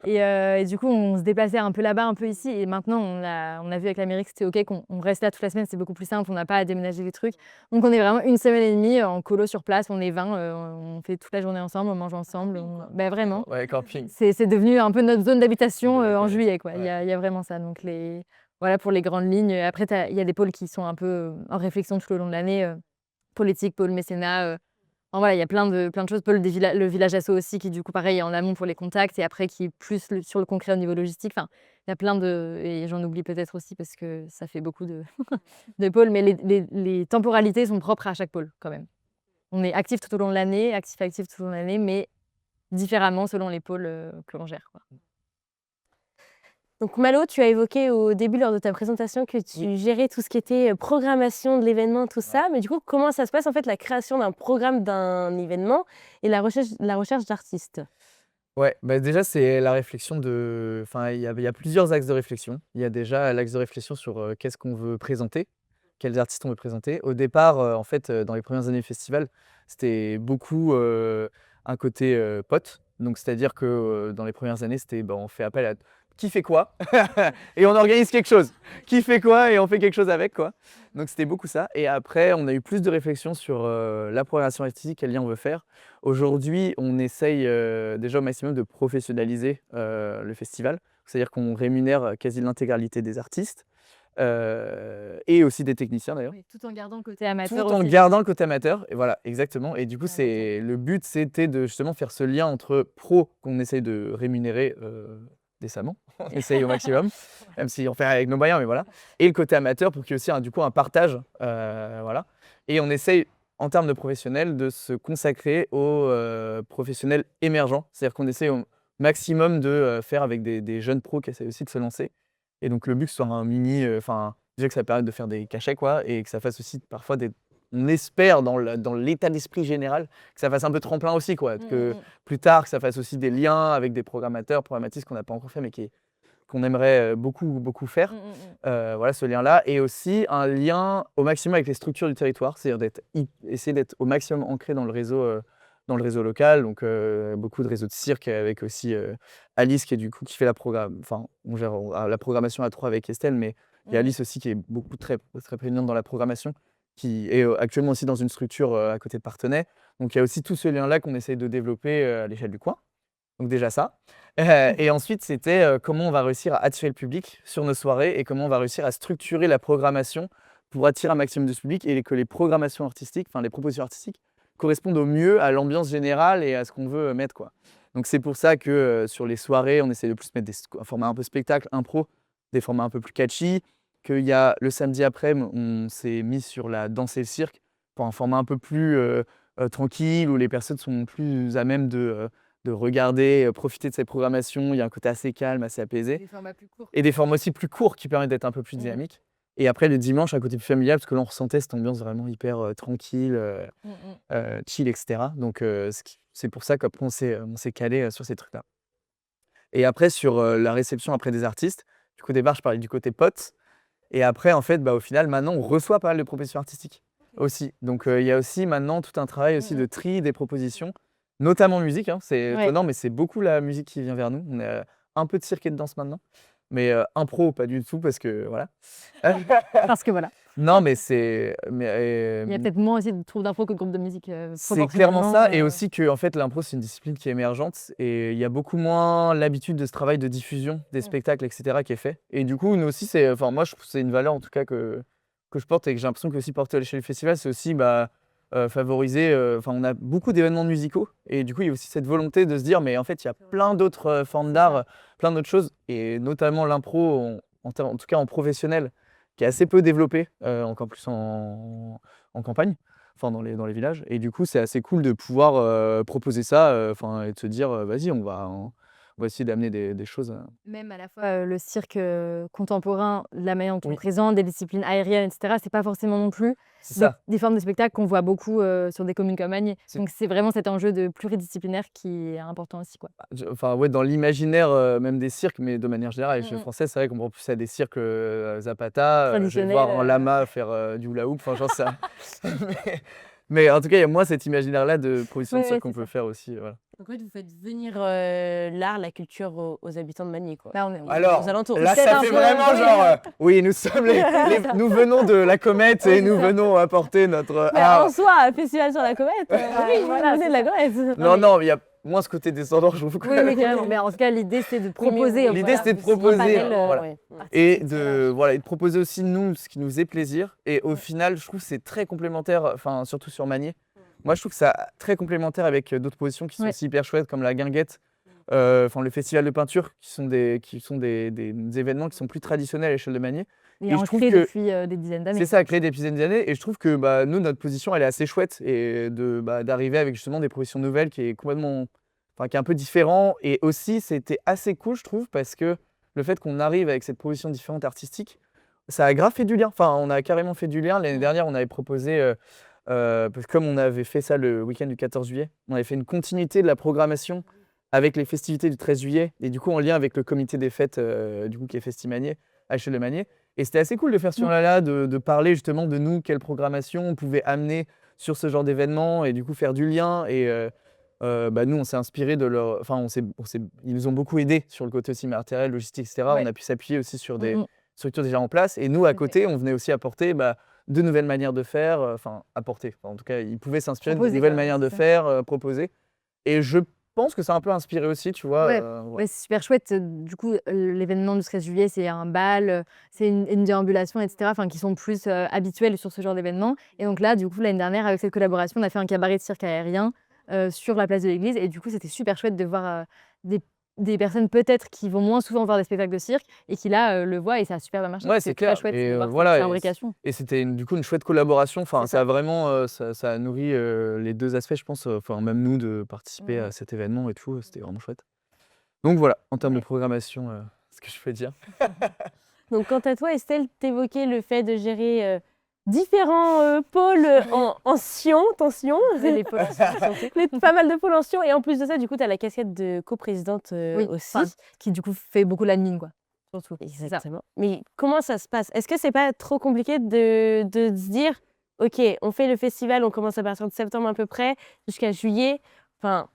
Et du coup, on se déplaçait un peu là-bas, un peu ici. Et maintenant, on a vu avec la mairie que c'était OK, qu'on reste là toute la semaine, c'est beaucoup plus simple, on n'a pas à déménager les trucs. Donc, on est vraiment 1 semaine et demie en colo sur place, on est 20, on fait toute la journée ensemble, on mange ensemble. Ben, vraiment. Ouais, camping. C'est devenu un peu notre zone d'habitation en Ouais. juillet, quoi. Il y Ouais. a vraiment ça. Donc, voilà pour les grandes lignes. Après, il y a des pôles qui sont un peu en réflexion tout le long de l'année. Politique, pôle mécénat. Enfin, voilà, il y a plein de choses. Pôle le village asso aussi, qui du coup, pareil, est en amont pour les contacts et après qui est plus sur le concret au niveau logistique. Enfin, il y a plein de. Et j'en oublie peut-être aussi parce que ça fait beaucoup de, de pôles, mais les temporalités sont propres à chaque pôle quand même. On est actif tout au long de l'année, actif tout au long de l'année, mais différemment selon les pôles que l'on gère, quoi. Donc Malo, tu as évoqué au début lors de ta présentation que tu gérais tout ce qui était programmation de l'événement, tout ça. Mais du coup, comment ça se passe en fait la création d'un programme d'un événement et la recherche d'artistes? Ouais, bah déjà, c'est la réflexion de. Enfin, il y a plusieurs axes de réflexion. Il y a déjà l'axe de réflexion sur qu'est-ce qu'on veut présenter, quels artistes on veut présenter. Au départ, en fait, dans les premières années du festival, c'était beaucoup un côté pote. Donc, c'est-à-dire que dans les premières années, c'était on fait appel à qui fait quoi et on organise quelque chose. Qui fait quoi et on fait quelque chose avec, quoi. Donc, c'était beaucoup ça. Et après, on a eu plus de réflexion sur la programmation artistique, quel lien on veut faire. Aujourd'hui, on essaye déjà au maximum de professionnaliser le festival. C'est-à-dire qu'on rémunère quasi l'intégralité des artistes et aussi des techniciens d'ailleurs. Oui, tout en gardant le côté amateur Tout en aussi. gardant le côté amateur. Et voilà, exactement. Et du coup, le but, c'était de justement faire ce lien entre pros qu'on essaye de rémunérer décemment. On essaye au maximum, même si on fait avec nos moyens, mais voilà. Et le côté amateur pour qu'il y ait aussi du coup un partage. Voilà. Et on essaye, en termes de professionnels, de se consacrer aux professionnels émergents. C'est-à-dire qu'on essaye au maximum de faire avec des jeunes pros qui essaient aussi de se lancer. Et donc le but, que ce soit un mini, déjà que ça permet de faire des cachets, quoi, et que ça fasse aussi parfois on espère dans l'état d'esprit général que ça fasse un peu tremplin aussi, quoi. Que Mmh. plus tard, que ça fasse aussi des liens avec des programmateurs, programmatistes qu'on n'a pas encore fait, mais qu'on aimerait beaucoup faire. Voilà, ce lien-là. Et aussi un lien au maximum avec les structures du territoire, c'est-à-dire essayer d'être au maximum ancré dans le réseau local. Donc, beaucoup de réseaux de cirque avec aussi Alice qui fait enfin, on gère la programmation à 3 avec Estelle, mais il y a Alice aussi qui est très prégnante dans la programmation, qui est actuellement aussi dans une structure à côté de Parthenay. Donc, il y a aussi tout ce lien-là qu'on essaye de développer à l'échelle du coin. Donc déjà ça. Et ensuite, c'était comment on va réussir à attirer le public sur nos soirées et comment on va réussir à structurer la programmation pour attirer un maximum de public et que les programmations artistiques, enfin les propositions artistiques, correspondent au mieux à l'ambiance générale et à ce qu'on veut mettre, quoi. Donc c'est pour ça que sur les soirées, on essaie de plus mettre un format un peu spectacle, impro, des formats un peu plus catchy. Qu'il y a le samedi après-midi, on s'est mis sur la danse et le cirque pour un format un peu plus tranquille où les personnes sont plus à même de regarder, profiter de cette programmation. Il y a un côté assez calme, assez apaisé. Des formats plus courts. Et des formats aussi plus courts qui permettent d'être un peu plus dynamiques. Et après, le dimanche, un côté plus familial, parce que là, on ressentait cette ambiance vraiment hyper tranquille, chill, etc. Donc, c'est pour ça qu'après, on s'est calé sur ces trucs-là. Et après, sur la réception après des artistes, du coup, au départ, je parlais du côté pote. Et après, en fait, au final, maintenant, on reçoit pas mal de propositions artistiques aussi. Donc, il y a aussi maintenant tout un travail aussi de tri des propositions, notamment musique. Hein, c'est Ouais. étonnant, mais c'est beaucoup la musique qui vient vers nous. On a un peu de cirque et de danse maintenant, mais impro, pas du tout, parce que voilà. Parce que voilà. Non, mais c'est. Il y a peut-être moins aussi de troupes d'infos que de groupes de musique. C'est clairement ça, et proportionnellement, aussi que en fait, l'impro, c'est une discipline qui est émergente, et il y a beaucoup moins l'habitude de ce travail de diffusion des spectacles, etc., qui est fait. Et du coup, nous aussi, enfin, moi, je trouve que c'est une valeur en tout cas que je porte et que j'ai l'impression que aussi porter à l'échelle du festival, c'est aussi favoriser. Enfin, on a beaucoup d'événements musicaux, et du coup, il y a aussi cette volonté de se dire, mais en fait, il y a plein d'autres formes d'art, plein d'autres choses, et notamment l'impro, en tout cas en professionnel, qui est assez peu développé, encore plus en campagne. Enfin, dans les villages. Et du coup, c'est assez cool de pouvoir proposer ça, et de se dire, vas-y, on va essayer d'amener des choses. Même à la fois le cirque contemporain, la manière dont on Oui. le présente, des disciplines aériennes, etc., c'est pas forcément non plus C'est ça. des formes de spectacle qu'on voit beaucoup sur des communes comme Agnières. C'est- Donc c'est vraiment cet enjeu de pluridisciplinaire qui est important aussi, quoi. Enfin, ouais, dans l'imaginaire même des cirques, mais de manière générale, à l'échelle française, c'est vrai qu'on pense plus à des cirques Zapata. Je vais Traditionnels, voir un lama faire du hula hoop, enfin, j'en sais rien. Mais en tout cas, il y a moins cet imaginaire-là de proposition de Ouais, cirque ouais, qu'on c'est peut ça. faire aussi. Voilà. Donc, en fait, vous faites venir l'art, la culture aux habitants de Magny, quoi. Là, on est Alors, aux alentours. là, Peut-être ça un fait peu, vraiment oui. genre, oui, nous sommes nous venons de la comète et nous venons apporter notre Mais art. en soi, un festival sur la comète, oui, voilà, vous venez de la comète. Non, il y a moins ce côté descendant, je trouve. Oui, mais carrément. Mais en tout cas, l'idée, c'est de proposer. oui, L'idée, c'était de proposer, panel, voilà. ouais. Et de proposer aussi, nous, ce qui nous faisait plaisir. Et au final, je trouve que c'est très complémentaire, enfin, surtout sur Magny. Moi, je trouve que c'est très complémentaire avec d'autres positions qui sont aussi hyper chouettes, comme la guinguette, le festival de peinture, qui sont des événements qui sont plus traditionnels à l'échelle de Magny. Et je trouve ancré que depuis des dizaines d'années. c'est ça, créer des dizaines d'années. Et je trouve que nous, notre position, elle est assez chouette. Et d'arriver avec justement des propositions nouvelles qui est complètement. Enfin, qui est un peu différent. Et aussi, c'était assez cool, je trouve, parce que le fait qu'on arrive avec cette proposition différente artistique, ça a grave fait du lien. Enfin, on a carrément fait du lien. L'année dernière, on avait proposé, parce que comme on avait fait ça le week-end du 14 juillet, on avait fait une continuité de la programmation avec les festivités du 13 juillet. Et du coup, en lien avec le comité des fêtes, du coup, qui est Festimanier, à l'échelle de Magny. Et c'était assez cool de faire ce là de parler justement de nous, quelle programmation on pouvait amener sur ce genre d'événement et du coup faire du lien. Et nous, on s'est inspiré de leur. Enfin, ils nous ont beaucoup aidés sur le côté aussi matériel, logistique, etc. Ouais. On a pu s'appuyer aussi sur des structures déjà en place. Et nous, à côté, on venait aussi apporter de nouvelles manières de faire. Apporter. Enfin, en tout cas, ils pouvaient s'inspirer de Proposer, nouvelles quoi, manières c'est de ça. faire, proposer. Et je pense que ça a un peu inspiré aussi, tu vois. Ouais. Ouais. Ouais, c'est super chouette. Du coup, l'événement du 13 juillet, c'est un bal, c'est une déambulation, etc., enfin, qui sont plus habituels sur ce genre d'événement. Et donc là, du coup, l'année dernière, avec cette collaboration, on a fait un cabaret de cirque aérien sur la place de l'église. Et du coup, c'était super chouette de voir des personnes peut-être qui vont moins souvent voir des spectacles de cirque et qui là le voient et ça a super bien marché. Ouais, C'est c'est très clair. chouette Et de voir voilà. cette fabrication. Et c'était du coup une chouette collaboration. Enfin, C'est ça a ça. vraiment, ça a nourri les deux aspects, je pense. Enfin, même nous de participer à cet événement et tout, c'était vraiment chouette. Donc voilà, en termes de programmation, ce que je peux dire. Donc, quant à toi, Estelle, t'évoquais le fait de gérer différents pôles en tension. Les pôles qui sont chantés. Pas mal de pôles en sion. Et en plus de ça, du coup, tu as la casquette de coprésidente Oui, aussi. enfin, qui du coup fait beaucoup l'admin, quoi. Surtout. C'est ça. Exactement. Mais comment ça se passe? Est-ce que c'est pas trop compliqué de se dire, OK, on fait le festival, on commence à partir de septembre à peu près, jusqu'à juillet. Enfin,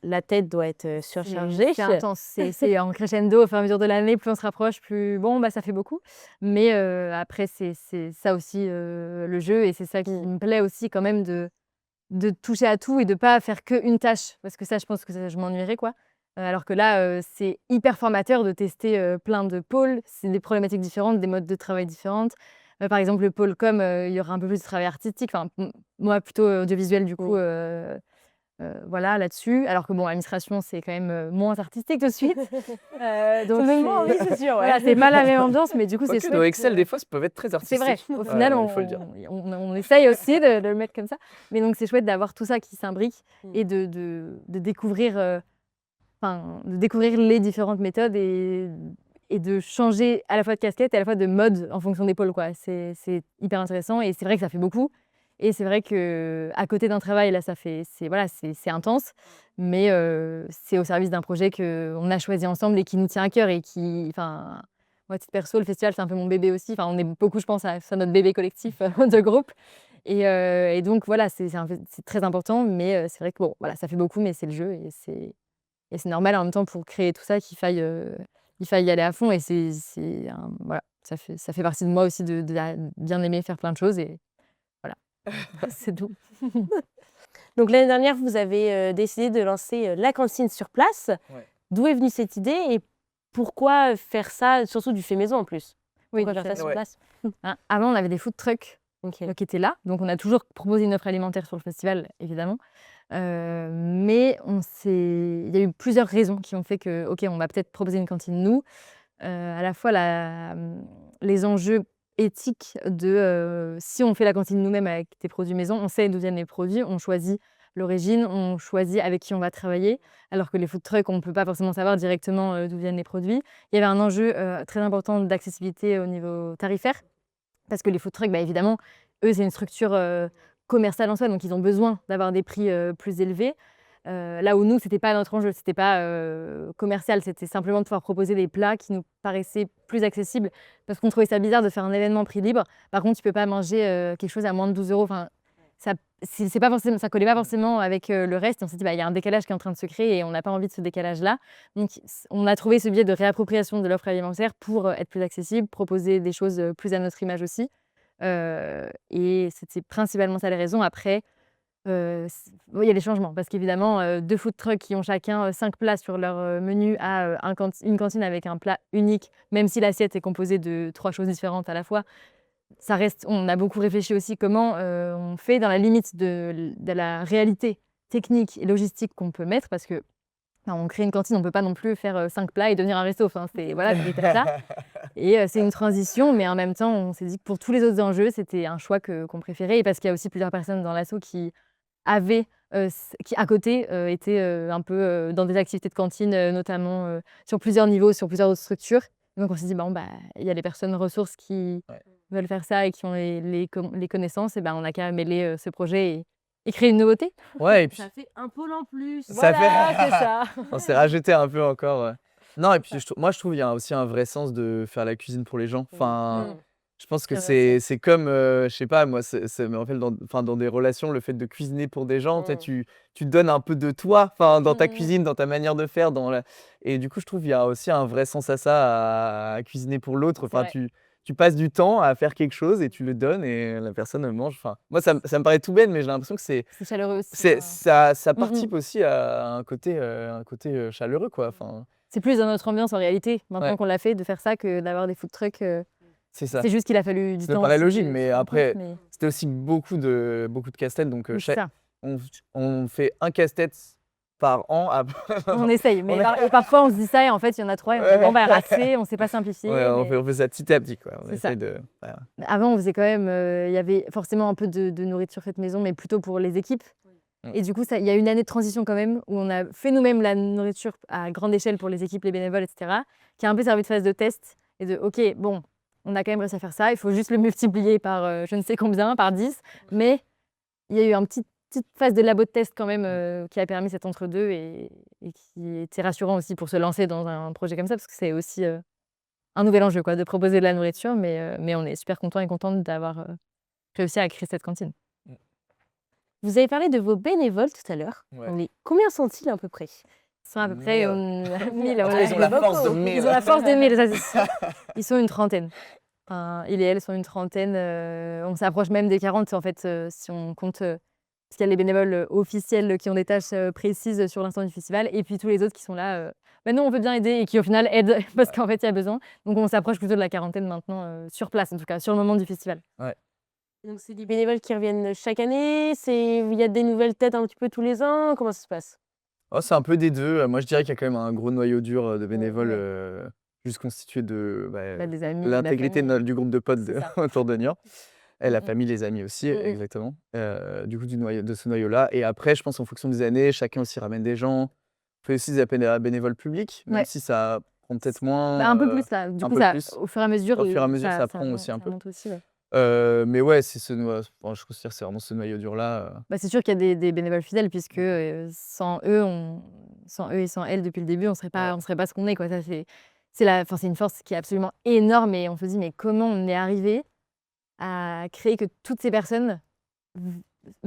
la tête doit être surchargée. C'est intense, c'est en crescendo au fur et à mesure de l'année, plus on se rapproche, plus bon, bah, ça fait beaucoup. Mais après, c'est ça aussi le jeu, et c'est ça qui me plaît aussi quand même de toucher à tout et de pas faire qu'une tâche. Parce que ça, je pense que je m'ennuierais, quoi. Alors que là, c'est hyper formateur de tester plein de pôles. C'est des problématiques différentes, des modes de travail différentes. Par exemple, le pôle com, il y aura un peu plus de travail artistique. Enfin, moi, plutôt audiovisuel, du coup, voilà, là-dessus. Alors que bon, administration, c'est quand même moins artistique de suite. Donc Ça donne moins envie, c'est sûr. voilà, c'est pas la même ambiance, mais du coup, c'est Quoique, chouette. nos Excel, des fois, ça peuvent être très C'est artistiques. vrai. Au final, il faut le dire. on essaye aussi de le mettre comme ça. Mais donc, c'est chouette d'avoir tout ça qui s'imbrique et de découvrir, de découvrir les différentes méthodes et de changer à la fois de casquette et à la fois de mode en fonction des pôles, quoi. C'est hyper intéressant, et c'est vrai que ça fait beaucoup. Et c'est vrai qu'à côté d'un travail, là, c'est intense, mais c'est au service d'un projet qu'on a choisi ensemble et qui nous tient à cœur, et qui, enfin, moi, à titre perso, le festival, c'est un peu mon bébé aussi. Enfin, on est beaucoup, je pense, à notre bébé collectif de groupe. Et donc, voilà, c'est très important, mais c'est vrai que, bon, voilà, ça fait beaucoup, mais c'est le jeu, et c'est normal en même temps pour créer tout ça qu'il faille y aller à fond. Et voilà, ça fait partie de moi aussi de bien aimer faire plein de choses, et voilà, c'est tout. Donc l'année dernière, vous avez décidé de lancer la cantine sur place. Ouais. D'où est venue cette idée et pourquoi faire ça, surtout du fait maison en plus? Oui, Pourquoi faire ça sur Ouais. place? Avant, on avait des food trucks OK. qui étaient là. Donc, on a toujours proposé une offre alimentaire sur le festival, évidemment. Mais il y a eu plusieurs raisons qui ont fait que, OK, on va peut-être proposer une cantine, nous. À la fois, les enjeux éthiques de si on fait la cantine nous-mêmes avec des produits maison, on sait d'où viennent les produits, on choisit l'origine, on choisit avec qui on va travailler, alors que les food trucks, on ne peut pas forcément savoir directement d'où viennent les produits. Il y avait un enjeu très important d'accessibilité au niveau tarifaire, parce que les food trucks, bah, évidemment, eux, c'est une structure commerciale en soi, donc ils ont besoin d'avoir des prix plus élevés. Là où nous, c'était pas notre enjeu, c'était pas commercial, c'était simplement de pouvoir proposer des plats qui nous paraissaient plus accessibles, parce qu'on trouvait ça bizarre de faire un événement prix libre. Par contre, tu peux pas manger quelque chose à moins de 12 €. Enfin, c'est pas forcément, ça collait pas forcément avec le reste. Et on s'est dit, bah, il y a un décalage qui est en train de se créer, et on n'a pas envie de ce décalage-là. Donc, on a trouvé ce biais de réappropriation de l'offre alimentaire pour être plus accessible, proposer des choses plus à notre image aussi. Et c'était principalement ça les raisons. Après, oui, il y a des changements, parce qu'évidemment, 2 food trucks qui ont chacun 5 plats sur leur menu, à une cantine avec un plat unique, même si l'assiette est composée de 3 choses différentes à la fois, ça reste. On a beaucoup réfléchi aussi comment on fait dans la limite de la réalité technique et logistique qu'on peut mettre, parce que, enfin, on crée une cantine, on ne peut pas non plus faire 5 plats et devenir un resto. Enfin, c'est voilà, c'est ça. Et c'est une transition, mais en même temps, on s'est dit que pour tous les autres enjeux, c'était un choix qu'on préférait, et parce qu'il y a aussi plusieurs personnes dans l'asso qui à côté, étaient un peu dans des activités de cantine, notamment sur plusieurs niveaux, sur plusieurs autres structures. Donc on s'est dit: «Bon, bah, il y a les personnes ressources qui Ouais. veulent faire ça et qui ont les connaissances, et ben, on a qu'à mêler ce projet et créer une nouveauté». Ouais, et puis Ça fait un pôle en plus. Ça Voilà, fait c'est ça. on s'est rajouté un peu encore. Non, et puis je trouve il y a aussi un vrai sens de faire la cuisine pour les gens. Enfin, je pense que C'est vrai, c'est comme, je sais pas moi, ça me rappelle dans des relations, le fait de cuisiner pour des gens, tu sais, tu donnes un peu de toi, enfin, dans ta cuisine, dans ta manière de faire, et du coup, je trouve il y a aussi un vrai sens à ça, à cuisiner pour l'autre. Enfin, vrai. tu passes du temps à faire quelque chose et tu le donnes et la personne mange. Enfin, moi, ça me paraît tout bête, mais j'ai l'impression que C'est chaleureux aussi, ça Mmh. participe aussi à un côté, chaleureux, quoi. Enfin, C'est plus dans notre ambiance en réalité, maintenant Ouais. qu'on l'a fait, de faire ça, que d'avoir des food trucks. c'est ça. C'est juste qu'il a fallu du Ça me temps paraît aussi logique, de mais se rendre compte, après, mais c'était aussi beaucoup de casse-têtes, donc oui, c'est ça. on fait un casse-tête par an. On essaye, mais On est- et parfois on se dit ça, et en fait il y en a 3 et on se dit: «Bon, bah, raté, on ne sait pas simplifier». Ouais, Mais on fait ça petit à petit, quoi. On c'est ça. essaie de voilà. Avant, on faisait quand même, il y avait forcément un peu de nourriture faite maison, mais plutôt pour les équipes. Oui. Et du coup, il y a eu une année de transition quand même, où on a fait nous-mêmes la nourriture à grande échelle pour les équipes, les bénévoles, et cetera, qui a un peu servi de phase de test et de: «OK, bon, on a quand même réussi à faire ça. Il faut juste le multiplier par je ne sais combien, par 10. Mais il y a eu une petite phase de labo de test quand même qui a permis cet entre-deux et qui était rassurant aussi pour se lancer dans un projet comme ça, parce que c'est aussi un nouvel enjeu, quoi, de proposer de la nourriture. Mais on est super contents et contentes d'avoir réussi à créer cette cantine. Vous avez parlé de vos bénévoles tout à l'heure. Ouais. Combien sont-ils à peu près? Ils sont à peu près 1000. En tout cas, ils ont la force de 1000. Ils ont la force de 1000, ça c'est sûr. Ils sont une trentaine. Enfin, ils et elles sont une trentaine. On s'approche même des 40 en fait, si on compte. Parce qu'il y a les bénévoles officiels qui ont des tâches précises sur l'instant du festival, et puis tous les autres qui sont là. Bah non, on veut bien aider, et qui au final aident parce qu'en fait il y a besoin. Donc on s'approche plutôt de la quarantaine maintenant, sur place en tout cas, sur le moment du festival. Donc c'est des bénévoles qui reviennent chaque année, il y a des nouvelles têtes un petit peu tous les ans, comment ça se passe? Oh, c'est un peu des deux. Moi, je dirais qu'il y a quand même un gros noyau dur de bénévoles, juste constitué de Des amis, de la l'intégrité famille. du groupe de potes C'est ça. autour de Niort. Et la Mmh. famille, les amis aussi, Mmh mh. exactement. Du coup, de ce noyau-là. Et après, je pense en fonction des années, chacun aussi ramène des gens. On fait aussi des appels à bénévoles publics, même Ouais. si ça prend peut-être Bah, moins. un peu plus là. Du un coup, peu ça, plus. au fur et à mesure, Au fur et à mesure, ça prend aussi un ça peu. monte aussi, ouais. Mais ouais, c'est enfin, je considère que c'est vraiment ce noyau dur-là. Bah, c'est sûr qu'il y a des bénévoles fidèles puisque sans eux, sans eux et sans elles depuis le début, on serait pas ce qu'on est, quoi. Ça, c'est une force qui est absolument énorme, et on se dit mais comment on est arrivé à créer que toutes ces personnes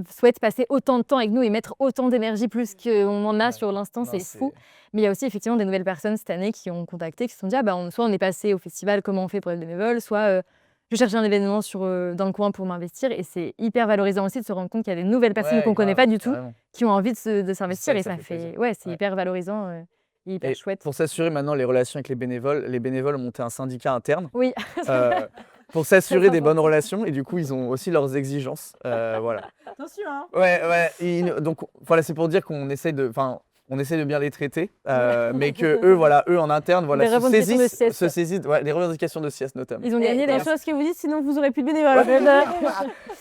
souhaitent passer autant de temps avec nous et mettre autant d'énergie plus qu'on en a sur l'instant, Non, c'est fou. Mais il y a aussi effectivement des nouvelles personnes cette année qui ont contacté, qui se sont dit soit on est passé au festival, comment on fait pour être bénévole, soit je cherchais un événement dans le coin pour m'investir, et c'est hyper valorisant aussi de se rendre compte qu'il y a des nouvelles personnes qu'on connaît pas du tout qui ont envie de s'investir, et ça ça fait fait plaisir. c'est hyper valorisant et hyper Et chouette. pour s'assurer maintenant les relations avec les bénévoles ont monté un syndicat interne. Oui. Pour s'assurer des important. bonnes relations, et du coup ils ont aussi leurs exigences, voilà. Attention, hein. Donc voilà, c'est pour dire qu'on essaye de bien les traiter, mais que eux en interne, Les revendications de sieste. se saisissent, les revendications de sieste notamment. Ils ont Et gagné des des choses que vous dites, sinon vous aurez plus de bénévoles.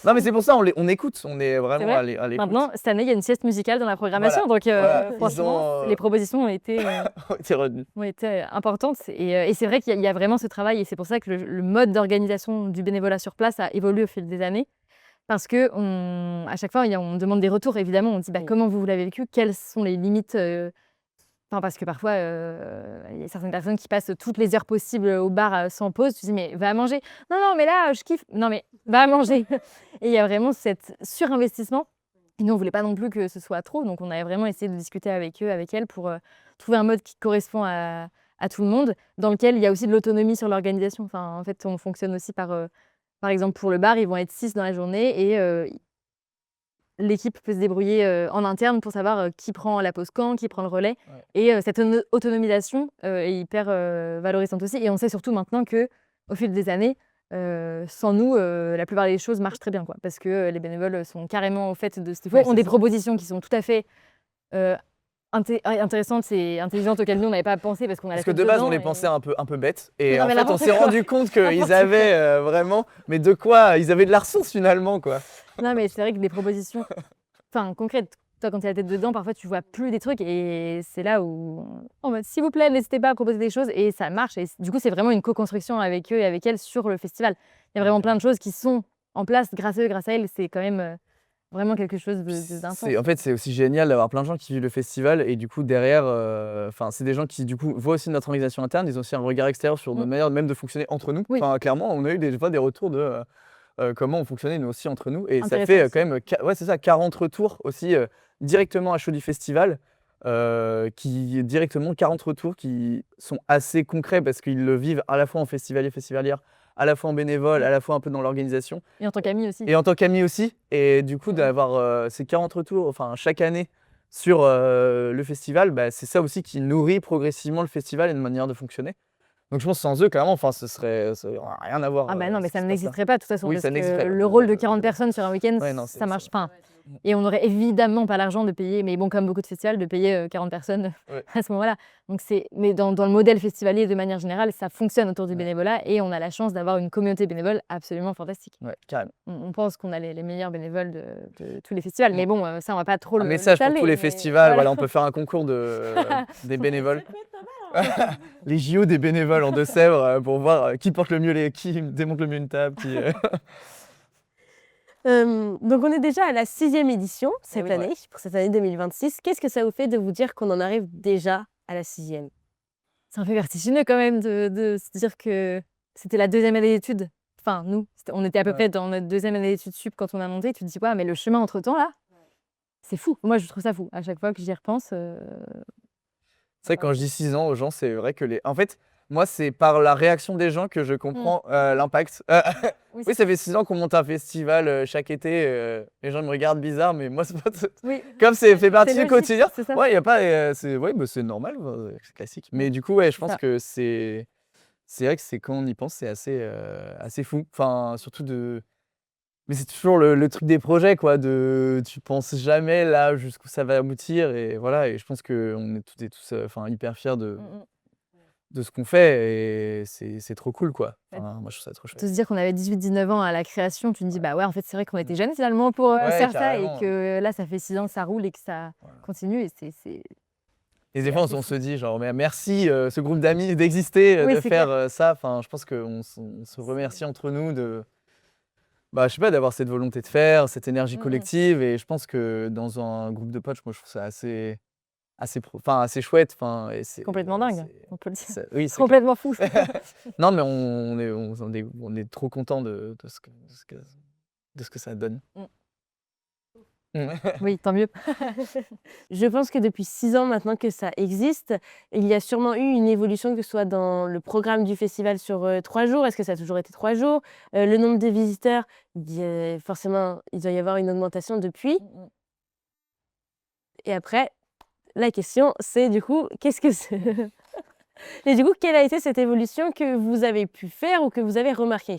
Non, mais c'est pour ça on écoute, on est vraiment vrai. à l'écoute. Maintenant, cette année, il y a une sieste musicale dans la programmation, donc Voilà. Ils franchement, ont, les propositions ont été retenus. importantes. Et c'est vrai qu'il y a vraiment ce travail, et c'est pour ça que le mode d'organisation du bénévolat sur place a évolué au fil des années. Parce qu'à chaque fois, on demande des retours, évidemment. On dit comment vous l'avez vécu, quelles sont les limites. Parce que parfois, il y a certaines personnes qui passent toutes les heures possibles au bar sans pause. Tu te dis, mais va manger. Non, non, mais là, je kiffe. Non, mais va manger. Et il y a vraiment cet surinvestissement. Et nous, on ne voulait pas non plus que ce soit trop. Donc, on a vraiment essayé de discuter avec eux, avec elles, pour trouver un mode qui correspond à tout le monde, dans lequel il y a aussi de l'autonomie sur l'organisation. Enfin, en fait, on fonctionne aussi par exemple, pour le bar, ils vont être 6 dans la journée, et l'équipe peut se débrouiller en interne pour savoir qui prend la pause quand, qui prend le relais. Et cette autonomisation est hyper valorisante aussi. Et on sait surtout maintenant qu'au fil des années, sans nous, la plupart des choses marchent très bien, quoi, parce que les bénévoles sont carrément au fait de ce qu'il faut, ont des propositions qui sont tout à fait intéressantes et intelligentes, auxquelles nous, on n'avait pas pensé parce qu'on a la Parce que tête de base, dedans, on les et- pensait un peu bêtes. Et Non, en mais fait, on n'importe s'est quoi. rendu compte qu'ils N'importe avaient vraiment. Mais de quoi? Ils avaient de la ressource finalement, quoi. Non, mais c'est vrai que des propositions concrètes, toi, quand tu as la tête dedans, parfois, tu vois plus des trucs, et c'est là où, en mode, s'il vous plaît, n'hésitez pas à proposer des choses, et ça marche. Et du coup, c'est vraiment une co-construction avec eux et avec elles sur le festival. Il y a vraiment plein de choses qui sont en place grâce à eux, grâce à elles. C'est quand même vraiment quelque chose d'intense. En fait, c'est aussi génial d'avoir plein de gens qui vivent le festival, et du coup, derrière, c'est des gens qui, du coup, voient aussi notre organisation interne. Ils ont aussi un regard extérieur sur notre manière même de fonctionner entre nous. Oui. Enfin, clairement, on a eu des fois des retours de comment on fonctionnait nous aussi entre nous. Et ça Intéressant fait aussi. quand même, c'est ça, 40 retours aussi directement à chaud du festival. 40 retours qui sont assez concrets parce qu'ils le vivent à la fois en festivalier, festivalière, à la fois en bénévole, à la fois un peu dans l'organisation. Et en tant qu'ami aussi. Et en tant qu'ami aussi. Et du coup, d'avoir ces 40 retours, enfin, chaque année sur le festival, c'est ça aussi qui nourrit progressivement le festival et une manière de fonctionner. Donc je pense que sans eux, clairement, ça aurait rien à voir. Ah bah non, mais ce qui ça se passe là. n'existerait pas de toute façon, Oui, parce ça que n'existerait pas. le rôle de 40 personnes sur un week-end, Ouais, non, ça marche pas. Et on n'aurait évidemment pas l'argent de payer, mais bon, comme beaucoup de festivals, de payer 40 personnes à ce moment-là. Donc mais dans le modèle festivalier, de manière générale, ça fonctionne autour du bénévolat, et on a la chance d'avoir une communauté bénévole absolument fantastique. Ouais, carrément. On pense qu'on a les meilleurs bénévoles de tous les festivals, mais bon, ça, on va pas trop Un le message pour l'étaler, tous les mais festivals, voilà. on peut faire un concours des bénévoles. Les JO des bénévoles en Deux-Sèvres pour voir qui qui démonte le mieux une table. Donc on est déjà à la 6e édition cette oui. année, pour cette année 2026. Qu'est-ce que ça vous fait de vous dire qu'on en arrive déjà à la 6e? C'est un peu vertigineux quand même de se dire que c'était la 2e année d'études. Enfin, nous, on était à peu Ouais. près dans notre 2e année d'études sup quand on a monté. Tu te dis, ouais, mais le chemin entre-temps, là, c'est fou. Moi, je trouve ça fou. À chaque fois que j'y repense, C'est vrai que quand je dis 6 ans aux gens, c'est vrai que En fait, moi, c'est par la réaction des gens que je comprends l'impact. oui, Oui, ça fait 6 ans qu'on monte un festival chaque été. Les gens me regardent bizarre, mais moi, c'est pas... oui, Comme c'est fait partie du logique, quotidien, c'est ça. ouais, y a pas, c'est normal, c'est classique. Mais du coup, ouais, je pense ça. que c'est vrai que quand on y pense, c'est assez fou. Enfin, surtout mais c'est toujours le truc des projets, quoi, tu penses jamais là jusqu'où ça va aboutir, et voilà. Et je pense qu'on est toutes et tous, hyper fiers de ce qu'on fait, et c'est trop cool, quoi. Enfin, moi, je trouve ça trop De chouette. se dire qu'on avait 18-19 ans à la création, tu te dis, bah ouais, en fait, c'est vrai qu'on était jeunes finalement pour Ouais, faire ça, carrément. et que là, ça fait 6 ans que ça roule et que ça Voilà. continue. Et Et des fois, on se dit, genre, mais merci, ce groupe d'amis d'exister, Oui, de c'est faire ça. Enfin, je pense qu'on se remercie entre nous je sais pas, d'avoir cette volonté de faire, cette énergie collective. Et je pense que dans un groupe de potes, moi, je trouve ça assez chouette. Et c'est complètement dingue, on peut le dire. Oui, C'est complètement fou. Non, mais on est trop content de ce que ça donne. Oui, tant mieux. Je pense que depuis 6 ans maintenant que ça existe, il y a sûrement eu une évolution, que ce soit dans le programme du festival sur 3 jours. Est-ce que ça a toujours été 3 jours? Le nombre de visiteurs, forcément, il doit y avoir une augmentation depuis. Et après, la question, c'est du coup, qu'est-ce que c'est? Et du coup, quelle a été cette évolution que vous avez pu faire ou que vous avez remarqué?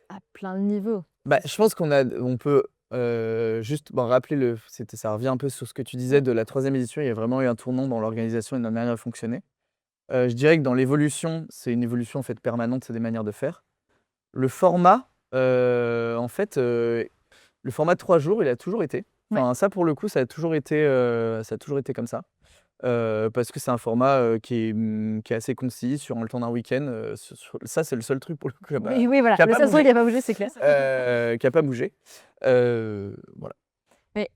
À plein de niveaux. Je pense on peut juste rappeler ça revient un peu sur ce que tu disais de la 3e édition. Il y a vraiment eu un tournant dans l'organisation et dans la manière de fonctionner. Je dirais que dans l'évolution, c'est une évolution en fait permanente, c'est des manières de faire. Le format, en fait, le format de 3 jours, il a toujours été. Enfin, ça pour le coup, ça a toujours été comme ça. Parce que c'est un format qui est assez concis sur le temps d'un week-end. Ça, c'est le seul truc pour le coup Oui, voilà. qui a Le pas seul truc bougé. qui n'a pas bougé, c'est clair. Qui a pas bougé. Voilà.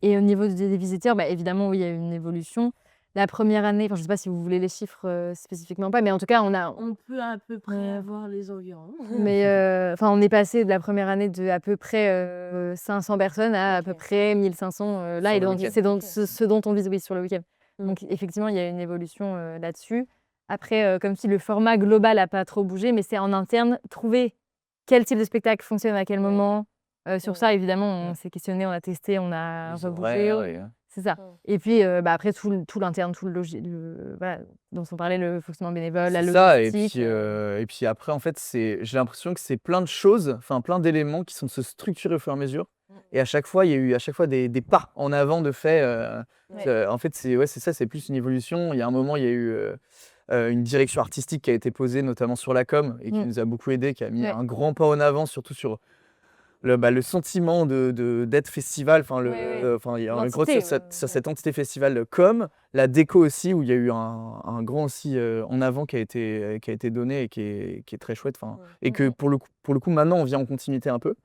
Et au niveau des visiteurs, évidemment, oui, il y a eu une évolution. La première année, je ne sais pas si vous voulez les chiffres spécifiquement pas, mais en tout cas, On peut à peu près avoir les environs. mais on est passé de la première année de à peu près 500 personnes à peu près 1500. Là, Sur le week-end. c'est ce dont on vise, oui, sur le week-end. Mm. Donc, effectivement, il y a une évolution là-dessus. Après, comme si le format global n'a pas trop bougé, mais c'est en interne, trouver quel type de spectacle fonctionne à quel moment. Sur ça, évidemment, on s'est questionné, on a testé, on a Les rebougé. horaires, C'est ça. Et puis, après, tout l'interne, tout voilà, dont on parlait, le fonctionnement bénévole, la c'est ça. Et logistique. puis après, en fait, j'ai l'impression que c'est plein de choses, plein d'éléments qui sont de se structurer au fur et à mesure. Et à chaque fois, il y a eu des pas en avant de fait. En fait, c'est ça, c'est plus une évolution. Il y a un moment, il y a eu une direction artistique qui a été posée, notamment sur la com, et qui nous a beaucoup aidé, qui a mis un grand pas en avant, surtout sur le sentiment d'être festival. Il y a un gros sur cette entité festival com, la déco aussi, où il y a eu un grand aussi en avant qui a été donné, et qui est très chouette. Et que pour le coup, maintenant, on vient en continuité un peu.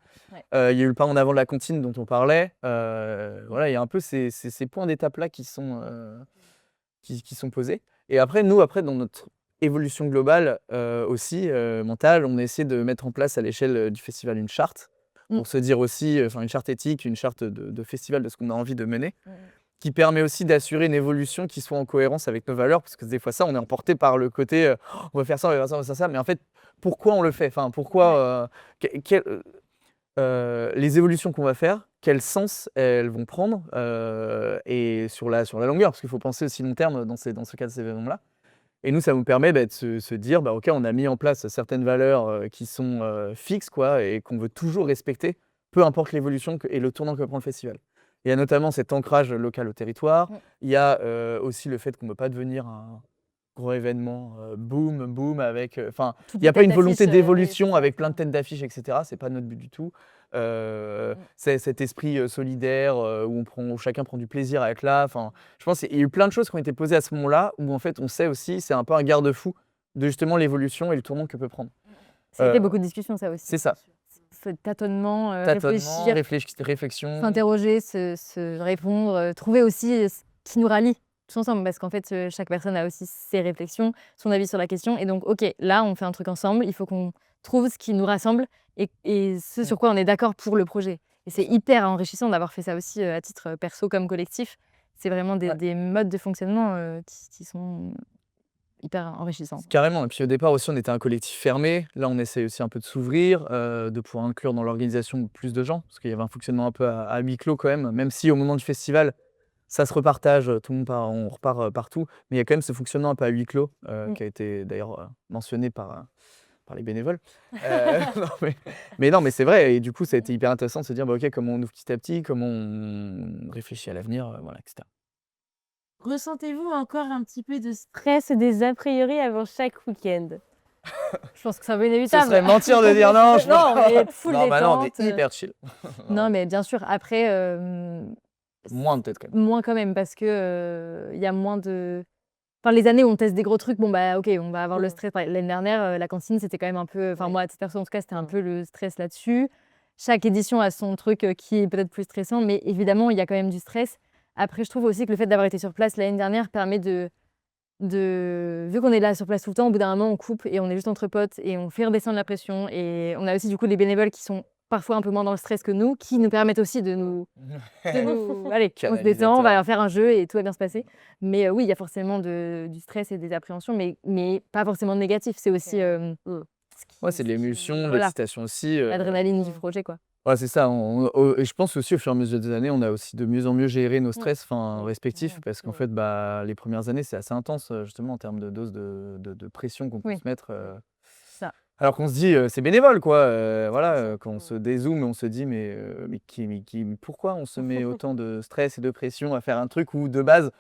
Il y a eu le pas en avant de la cantine dont on parlait. Voilà, il y a un peu ces points d'étape-là qui sont posés. Et après, nous, dans notre évolution globale aussi, mentale, on a essayé de mettre en place à l'échelle du festival une charte, pour se dire aussi, une charte éthique, une charte de festival, de ce qu'on a envie de mener, qui permet aussi d'assurer une évolution qui soit en cohérence avec nos valeurs, parce que des fois, on est emporté par le côté on va faire ça, on va faire ça, on va faire ça, mais en fait, pourquoi on le fait? Pourquoi les évolutions qu'on va faire, quel sens elles vont prendre, et sur la longueur, parce qu'il faut penser aussi long terme dans ce cas de ces événements-là. Et nous, ça nous permet de se dire, OK, on a mis en place certaines valeurs qui sont fixes, quoi, et qu'on veut toujours respecter, peu importe l'évolution et le tournant que va prendre le festival. Il y a notamment cet ancrage local au territoire. Il y a aussi le fait qu'on ne veut pas devenir gros événement, boum, boum, avec, enfin, Toutes il y a les pas têtes une volonté d'affiche, d'évolution avec plein de exactement. têtes d'affiche et cetera, c'est pas notre but du tout. Mmh. C'est cet esprit, solidaire, où chacun prend du plaisir à être là, enfin, je pense qu'il y a eu plein de choses qui ont été posées à ce moment-là, où en fait, on sait aussi, c'est un peu un garde-fou de justement l'évolution et le tournant que peut prendre. Ça a été Heu, beaucoup de discussions, ça aussi. c'est ça, Ce tâtonnement, tâtonnement, réfléchir, réflexion. s'interroger, se répondre, trouver aussi, ce qui nous rallie tous ensemble. Parce qu'en fait, chaque personne a aussi ses réflexions, son avis sur la question et donc OK, là, on fait un truc ensemble, il faut qu'on trouve ce qui nous rassemble et ce Mmh, sur quoi on est d'accord pour le projet et c'est c'est ça. hyper enrichissant d'avoir fait ça aussi, à titre, perso comme collectif. C'est vraiment Ouais. des modes de fonctionnement, qui sont hyper enrichissants. Carrément et puis au départ aussi, on était un collectif fermé. Là, on essaye aussi un peu de s'ouvrir, de pouvoir inclure dans l'organisation plus de gens, parce qu'il y avait un fonctionnement un peu à huis clos quand même si au moment du festival, ça se repartage, tout le monde part on repart, partout, mais il y a quand même ce fonctionnement un peu à huis clos, Mmh. qui a été d'ailleurs, mentionné par les bénévoles. Non mais non, mais c'est vrai et du coup, ça a été hyper intéressant de se dire: «Bah, OK, comment on ouvre petit à petit, comment on réfléchit à l'avenir», voilà et cetera. Ressentez-vous encore un petit peu de stress et des a priori avant chaque week-end? Je pense que c'est un peu Ce inévitable. serait mentir de dire non, je Non, on est full non, bah, non, on détente, est hyper chill. non, Non, mais bien sûr, après, moins peut-être quand même. moins quand même parce que, il y a moins de enfin, les années où on teste des gros trucs, bon, bah, OK, on va avoir le Mmh. stress. Par l'année dernière, la cantine, c'était quand même un peu enfin, Ouais. moi, à titre perso, en tout cas, c'était un Mmh. peu le stress là-dessus. Chaque édition a son truc, qui est peut-être plus stressant, mais évidemment, il y a quand même du stress. Après, je trouve aussi que le fait d'avoir été sur place l'année dernière permet de vu qu'on est là sur place tout le temps, au bout d'un moment, on coupe et on est juste entre potes et on fait redescendre la pression et on a aussi, du coup, les bénévoles qui sont parfois un peu moins dans le stress que nous, qui nous permettent aussi de nous allez, on se détend, on Canalisateur. va faire un jeu et tout va bien se passer. Mais oui, il y a forcément du stress et des appréhensions, mais pas forcément négatif. C'est aussi, OK. Mmh. Ouais, c'est de ce qui l'émulsion, de voilà, l'excitation aussi, l'adrénaline du Mmh. projet, quoi. ouais, c'est ça, et je pense aussi au fur et à mesure des années, on a aussi de mieux en mieux géré nos Mmh. stress, enfin, Mmh. respectifs Mmh. parce qu'en Mmh. fait, bah, les premières années, c'est assez intense, justement en termes de dose de pression qu'on peut Oui, se mettre, c'est ça. alors qu'on se dit, c'est bénévole quoi, voilà, C'est ça. quand on Mmh. se dézoome, on se dit: mais pourquoi on se met autant de stress et de pression à faire un truc où de base,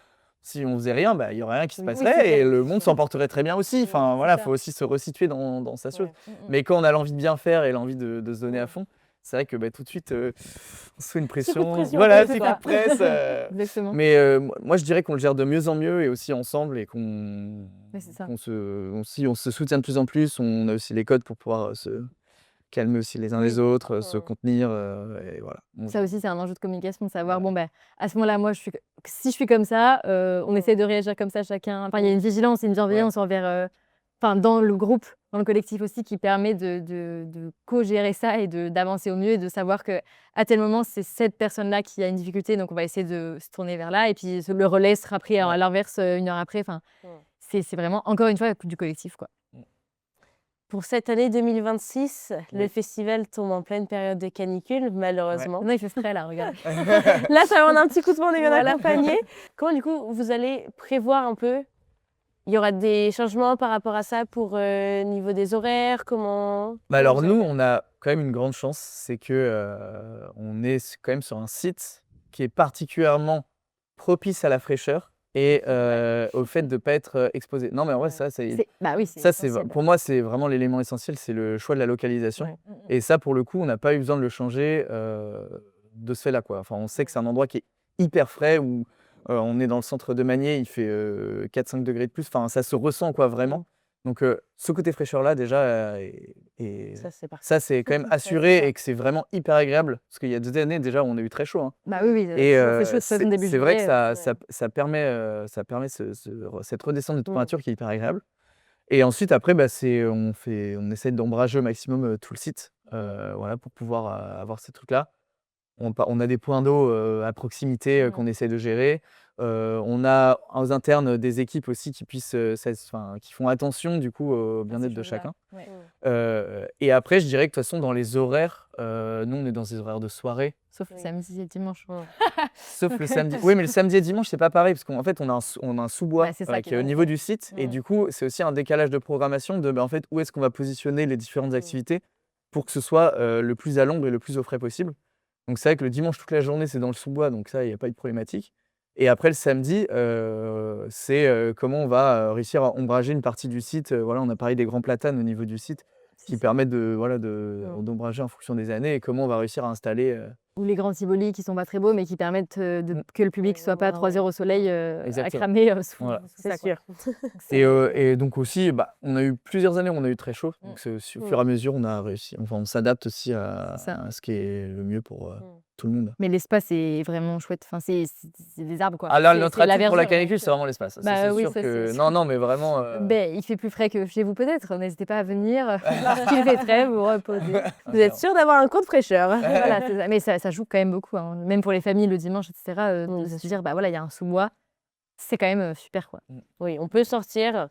si on faisait rien, bah, il y aurait rien qui se Oui, c'est passerait ça. et le monde Mmh. s'en porterait très bien aussi. Mmh. Enfin C'est voilà, ça. faut aussi se resituer dans sa chose. Ouais. Mmh. Mais quand on a l'envie de bien faire et l'envie de se donner à Mmh. fond, c'est vrai que, bah, tout de suite, on se fait une Petit coup de pression. pression, Voilà, ouais, petit c'est coup de ça. presse, Exactement. mais moi je dirais qu'on le gère de mieux en mieux et aussi ensemble et Oui, c'est ça. on se soutient de plus en plus. On a aussi les codes pour pouvoir, se calmer aussi les uns les Oui. autres, se Mmh. contenir, et voilà. Ça aussi, c'est un enjeu de communication, de savoir, Ouais. bon, bah, à ce moment-là, moi, si je suis comme ça, on Mmh. essaie de réagir comme ça chacun. Enfin, il y a une vigilance et une Ouais. bienveillance envers, enfin, dans le groupe, dans le collectif aussi, qui permet de co-gérer ça et d'avancer au mieux et de savoir que à tel moment, c'est cette personne-là qui a une difficulté, donc on va essayer de se tourner vers là et puis le relais sera pris à Ouais. l'inverse, 1 heure après. Enfin, Mmh. c'est vraiment, encore une fois, du collectif, quoi. Mmh. Pour cette année 2026, le Oui. festival tombe en pleine période de canicule, Ouais. malheureusement. Maintenant, il fait frais, là, regarde. Là, ça va demander un petit coup de main, on est bien Voilà. accompagnés. Comment, du coup, vous allez prévoir un peu? Il y aura des changements par rapport à ça pour niveau des horaires? Bah, Comment alors vous allez nous, faire? on a quand même une grande chance, c'est que, on est quand même sur un site qui est particulièrement propice à la fraîcheur et au fait de pas être, exposé. Non, mais en vrai, Ouais. Bah oui, c'est ça c'est essentiel. pour moi, c'est vraiment l'élément essentiel, c'est le choix de la localisation Ouais. et ça, pour le coup, on n'a pas eu besoin de le changer, de ce fait-là, quoi. Enfin, on sait que c'est un endroit qui est hyper frais où, on est dans le centre de Magné, il fait, 4-5 degrés de plus, enfin, ça se ressent, quoi, vraiment. Donc ce côté fraîcheur-là, déjà, est Ça, c'est parfait. ça, c'est quand même Ouais, c'est assuré ça. et que c'est vraiment hyper agréable. Parce qu'il y a des années, déjà, où on a eu très chaud, hein. Bah oui, oui, Et toujours fait chaud, de toute façon, début c'est vrai que juillet. ça permet, cette redescente de Mmh. température qui est hyper agréable. Et ensuite après, bah, on essaie d'ombrager au maximum, tout le site, voilà, pour pouvoir, avoir ces trucs-là. On a des points d'eau, à proximité, Mmh. qu'on essaie de gérer. On a aux internes des équipes aussi qui puissent, qui font attention du coup au À ces bien-être de choses-là. chacun. Ouais. Mmh. Et après je dirais que de toute façon dans les horaires, nous on est dans des horaires de soirée, Sauf le Oui. samedi et le dimanche. Mmh. sauf le samedi. Oui, mais le samedi et dimanche c'est pas pareil parce qu'en fait on a un Bah, sous-bois, c'est ça qui qui est est au dingue, niveau ouais. du site et Mmh. du coup c'est aussi un décalage de programmation de, bah, en fait où est-ce qu'on va positionner les différentes Mmh. activités pour que ce soit, le plus à l'ombre et le plus au frais possible. Donc c'est vrai que le dimanche toute la journée c'est dans le sous-bois donc ça il y a pas eu de problématique. Et après le samedi, c'est comment on va réussir à ombrager une partie du site. Voilà, on a parlé des grands platanes au niveau du site C'est qui ça. permettent Mmh. d'ombrager en fonction des années et comment on va réussir à installer. Ou les grands tibolis qui sont pas très beaux, mais qui permettent, que le public Ouais, soit pas à 3 heures au soleil, à Exactement. cramer, sous Voilà. sous C'est ça, quoi. sûr. Donc Et, c'est et donc aussi, bah, on a eu plusieurs années où on a eu très chaud. Mmh. Donc c'est aussi au Mmh. fur et à mesure, on a réussi. Enfin, on s'adapte aussi C'est ça. à ce qui est le mieux pour Mmh. tout le monde. Mais l'espace est vraiment chouette. Enfin, c'est des arbres, quoi. Ah là, C'est notre c'est la atout pour la verdure, canicule, c'est vraiment l'espace. Ça, Bah, c'est oui, sûr ça, que c'est non, non, mais vraiment. Beh, il fait plus frais que chez vous peut-être. N'hésitez pas à venir, lorsqu'il fait frais, vous reposer. Vous êtes sûr d'avoir un compte fraîcheur. Voilà, c'est ça. Mais ça joue quand même beaucoup, hein. Même pour les familles le dimanche, et cetera, Mmh, de c'est se sûr. dire: «Bah, voilà, il y a un sous-bois», c'est quand même, super, quoi. Oui, on peut sortir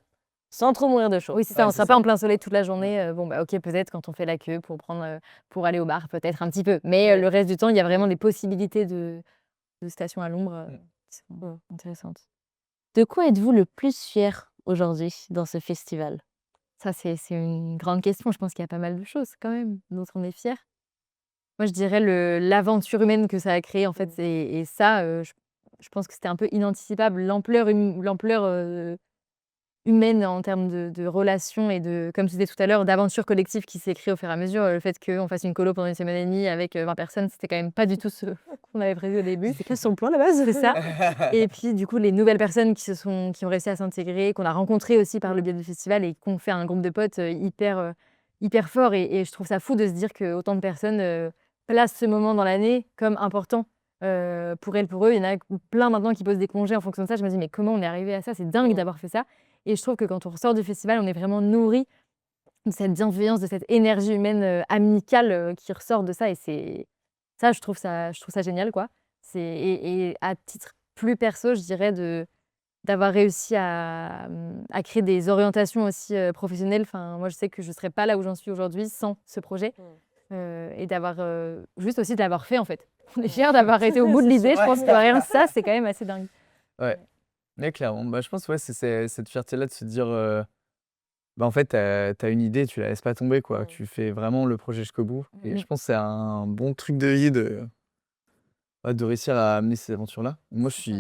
sans trop mourir de chaud. Oui, c'est ça, Ouais, on c'est sera pas ça. en plein soleil toute la journée, bon, bah, OK, peut-être quand on fait la queue pour prendre, pour aller au bar, peut-être un petit peu. Mais, Ouais. le reste du temps, il y a vraiment des possibilités de stations à l'ombre, Mmh. qui sont Mmh. intéressantes. De quoi êtes-vous le plus fier aujourd'hui dans ce festival? Ça, c'est une grande question. Je pense qu'il y a pas mal de choses quand même dont on est fier. Moi, je dirais l'aventure humaine que ça a créée, en fait, Mmh. et ça, je pense que c'était un peu inanticipable. L'ampleur, humaine en termes de relations et de, comme tu disais tout à l'heure, d'aventure collective qui s'est créée au fur et à mesure. Le fait qu'on fasse une colo pendant 1 semaine et demie avec, 20 personnes, c'était quand même pas du tout ce qu'on avait prévu au début. C'est quoi son plan à la base? C'est ça. Et puis, du coup, les nouvelles personnes qui ont réussi à s'intégrer, qu'on a rencontrées aussi par le biais du festival et qui ont fait un groupe de potes, hyper fort, et je trouve ça fou de se dire qu'autant de personnes, placent ce moment dans l'année comme important, pour elles, pour eux. Il y en a plein maintenant qui posent des congés en fonction de ça. Je me dis: «Mais comment on est arrivé à ça? C'est dingue Mmh. d'avoir fait ça», et je trouve que quand on ressort du festival, on est vraiment nourri de cette bienveillance, de cette énergie humaine, amicale, qui ressort de ça, et c'est ça, je trouve ça génial, quoi. Et à titre plus perso, je dirais d'avoir réussi à créer des orientations aussi, professionnelles. Enfin, moi, je sais que je ne serais pas là où j'en suis aujourd'hui sans ce projet, et d'avoir, juste aussi de l'avoir fait, en fait. On est fiers d'avoir été au bout de C'est l'idée. sûr. Je pense que rien que ça, c'est quand même assez dingue. Ouais, mais clairement, bah, je pense, ouais, c'est cette fierté-là de se dire, bah, en fait, tu as une idée, tu la laisses pas tomber, quoi. Mmh. Tu fais vraiment le projet jusqu'au bout et Mmh. je pense que c'est un bon truc de vie de réussir à amener ces aventures-là. Moi, C'est ça.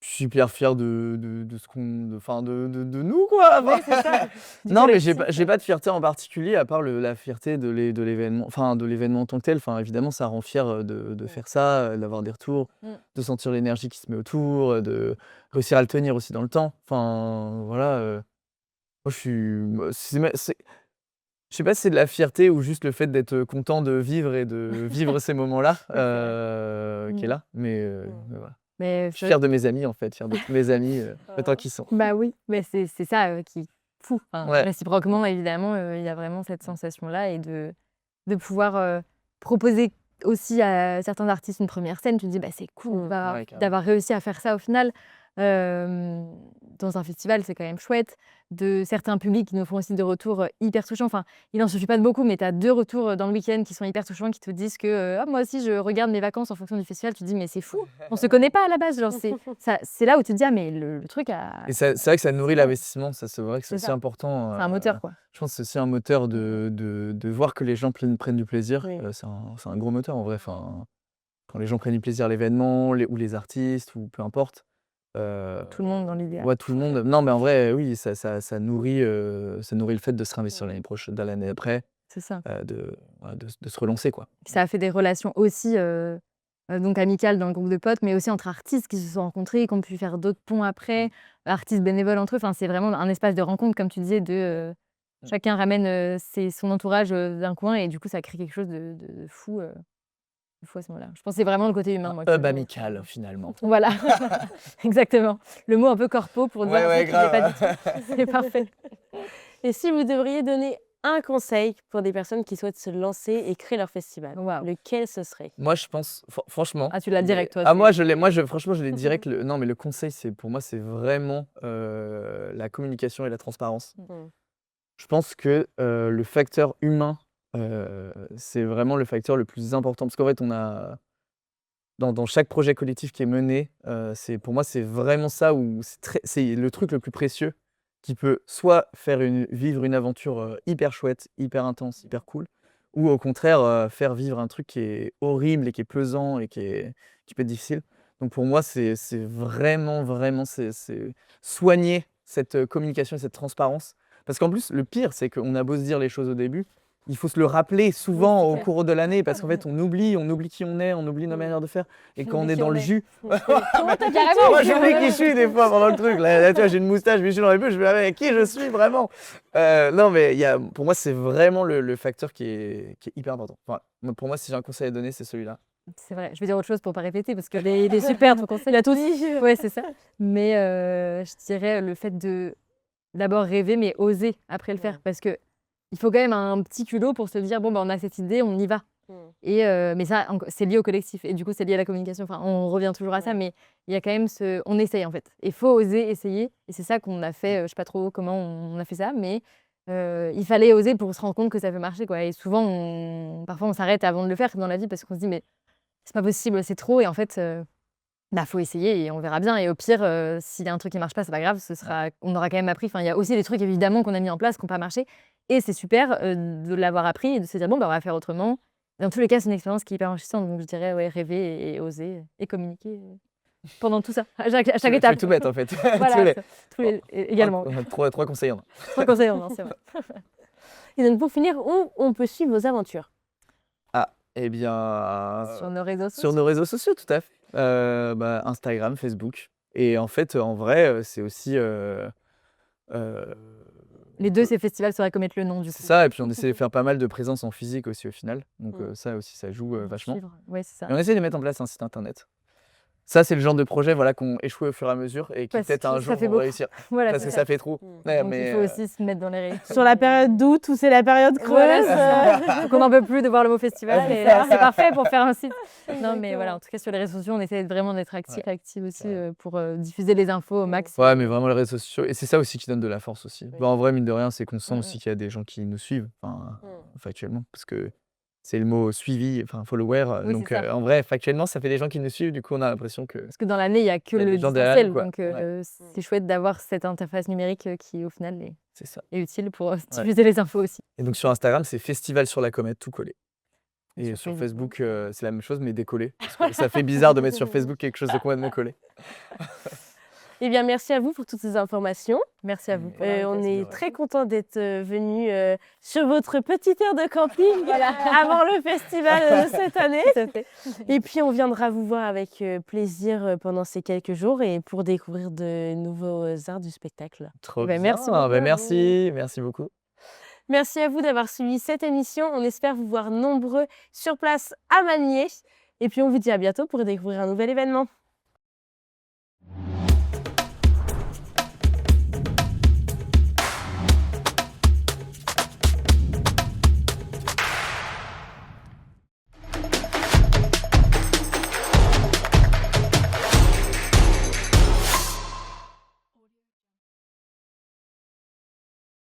je suis hyper fier de ce qu'on enfin, de nous, quoi, Ouais, c'est ça. Du Non, mais collectif. j'ai pas de fierté en particulier à part la fierté de l'événement, enfin, de l'événement en tant que tel. Enfin, évidemment, ça rend fier, de faire ça, d'avoir des retours, Mmh. de sentir l'énergie qui se met autour, de réussir à le tenir aussi dans le temps. Enfin, voilà, moi, je suis c'est je sais pas si c'est de la fierté ou juste le fait d'être, content de vivre et de vivre ces moments-là, Ouais, c'est vrai. qui est Mmh. là, Mmh. voilà. Mais Je suis fier de mes amis, en fait, fier de tous mes amis, autant qu'ils sont. bah, oui, mais c'est ça, qui est fou. Enfin, Ouais. réciproquement, évidemment, il y a vraiment cette sensation-là, et de pouvoir, proposer aussi à certains artistes une première scène. Tu te dis: «Bah, c'est cool Mmh. Ouais, carrément. d'avoir réussi à faire ça au final». Dans un festival, c'est quand même chouette. De certains publics qui nous font aussi des retours, hyper touchants. Enfin, il n'en suffit pas de beaucoup, mais tu as 2 retours, dans le week-end qui sont hyper touchants, qui te disent que, «Ah, moi aussi, je regarde mes vacances en fonction du festival». Tu te dis: «Mais c'est fou, on se connaît pas à la base». Genre, c'est là où tu te dis: «Ah, mais le truc a». Et c'est vrai que ça nourrit l'investissement, ça c'est vrai que c'est C'est aussi ça. important, C'est un moteur, quoi. je pense que c'est aussi un moteur de voir que les gens prennent du plaisir, Oui. c'est un gros moteur en vrai, enfin, quand les gens prennent du plaisir à l'événement, ou les artistes ou peu importe, Tout le monde dans l'idéal. ouais, tout le monde. Non, mais en vrai, oui, ça nourrit le fait de se réinvestir l'année après, C'est ça. voilà, de se relancer, quoi. Puis ça a fait des relations aussi, donc amicales dans le groupe de potes, mais aussi entre artistes qui se sont rencontrés, qui ont pu faire d'autres ponts après, artistes bénévoles entre eux. Enfin, c'est vraiment un espace de rencontre, comme tu disais, chacun ramène, son entourage, d'un coin, et du coup, ça crée quelque chose de fou, à ce moment-là. Je pense que c'est vraiment le côté humain, moi, Hub amical, finalement. Voilà, exactement. Le mot un peu corpo pour dire un truc qui l'est pas du tout. C'est parfait. Et si vous devriez donner un conseil pour des personnes qui souhaitent se lancer et créer leur festival, Waouh. lequel ce serait? Moi, je pense, franchement. Ah, tu l'as direct, toi, Ah, moi, c'est franchement, je l'ai direct. Non, mais le conseil, pour moi, c'est vraiment la communication et la transparence. Mmh. Je pense que le facteur humain, c'est vraiment le facteur le plus important. Parce qu'en fait, on a, dans chaque projet collectif qui est mené, pour moi, c'est vraiment ça où c'est le truc le plus précieux qui peut soit vivre une aventure hyper chouette, hyper intense, hyper cool, ou au contraire faire vivre un truc qui est horrible et qui est pesant et qui peut être difficile. Donc pour moi, c'est vraiment c'est soigner cette communication et cette transparence. Parce qu'en plus, le pire, c'est qu'on a beau se dire les choses au début, il faut se le rappeler souvent c'est au clair. cours de l'année parce qu'en fait, on oublie qui on est, on oublie nos manières de faire. Et quand on est dans le jus, Comment t'as moi j'oublie qui je suis des fois pendant le truc. Là, tu vois, j'ai une moustache, mais je suis dans les bouches, je me dis qui je suis vraiment. Non, mais pour moi, c'est vraiment le facteur qui est hyper important. Enfin, pour moi, si j'ai un conseil à donner, c'est celui-là. C'est vrai. Je vais dire autre chose pour pas répéter parce qu'il est super ton conseil. Il a tout dit. Ouais, c'est ça. Mais je dirais le fait de d'abord rêver, mais oser après le faire. Ouais. Parce que il faut quand même un petit culot pour se dire, bon, bah, on a cette idée, on y va. Et, mais ça, c'est lié au collectif. Et du coup, c'est lié à la communication. Enfin, on revient toujours à ça, mais il y a quand même on essaye en fait. Il faut oser essayer. Et c'est ça qu'on a fait. Je sais pas trop comment on a fait ça, mais il fallait oser pour se rendre compte que ça peut marcher, quoi. Et souvent, parfois, on s'arrête avant de le faire dans la vie parce qu'on se dit, mais c'est pas possible, c'est trop. Et en fait, bah, faut essayer et on verra bien. Et au pire, s'il y a un truc qui marche pas, c'est pas grave, on aura quand même appris. Enfin, il y a aussi des trucs évidemment qu'on a mis en place, qui n'ont pas marché. Et c'est super de l'avoir appris et de se dire, bon, bah, on va faire autrement. Dans tous les cas, c'est une expérience qui est hyper enrichissante. Donc, je dirais, ouais, rêver et oser et communiquer pendant tout ça, à chaque Tu fais étape. tout bête en fait. Voilà, également. On a trois conseils en un. Trois conseils en un, c'est vrai. Et donc pour finir, où on peut suivre vos aventures? Ah, eh bien, Sur nos réseaux sur sociaux. nos réseaux sociaux, tout à fait. Instagram, Facebook. Et en fait, en vrai, c'est aussi. Les deux, c'est Festival Saurait Commettre le nom, du coup. C'est ça, et puis on essaie de faire pas mal de présence en physique aussi au final. Donc ça aussi, ça joue Pour vachement. suivre. Ouais, c'est ça. Et on essaie de mettre en place un site internet. Ça, c'est le genre de projet voilà, qu'on échoue au fur et à mesure et qui Parce peut-être que un ça jour fait vont beaucoup. réussir. Voilà, Parce c'est que ça. ça fait trop. Ouais, Donc, mais il faut aussi se mettre dans les règles. Sur la période d'août où c'est la période Voilà, creuse. c'est ça. Donc on n'en peut plus de voir le mot festival, Ouais, mais c'est ça. c'est parfait pour faire un site. Non, mais Exactement. voilà, en tout cas, sur les réseaux sociaux, on essaie vraiment d'être actifs aussi pour diffuser les infos au max. Ouais, mais vraiment les réseaux sociaux. Et c'est ça aussi qui donne de la force aussi. Oui. Bah, en vrai, mine de rien, c'est qu'on sent Mm, aussi qu'il y a des gens qui nous suivent, enfin, factuellement. Parce que c'est le mot suivi, enfin follower. Oui, Donc c'est ça. en vrai, factuellement, ça fait des gens qui nous suivent. Du coup, on a l'impression que. Parce que dans l'année, il n'y a que Il y a le des gens derrière distanciel. nous, quoi. Donc Ouais. c'est chouette d'avoir cette interface numérique qui, au final, C'est ça. est utile pour diffuser les infos aussi. Et donc sur Instagram, c'est Festival sur la comète, tout collé. Et Sur sur Facebook. Facebook, c'est la même chose, mais décollé. Parce que ça fait bizarre de mettre sur Facebook quelque chose de complètement collé. Eh bien, merci à vous pour toutes ces informations. Merci à vous. pour On l'invitation. est Ouais. très content d'être venu sur votre petite heure de camping avant le festival cette année. Tout à fait. Et puis, on viendra vous voir avec plaisir pendant ces quelques jours et pour découvrir de nouveaux arts du spectacle. Trop Ben, bien. merci beaucoup à Ben, vous. merci beaucoup. Merci à vous d'avoir suivi cette émission. On espère vous voir nombreux sur place à Magnier. Et puis, on vous dit à bientôt pour découvrir un nouvel événement.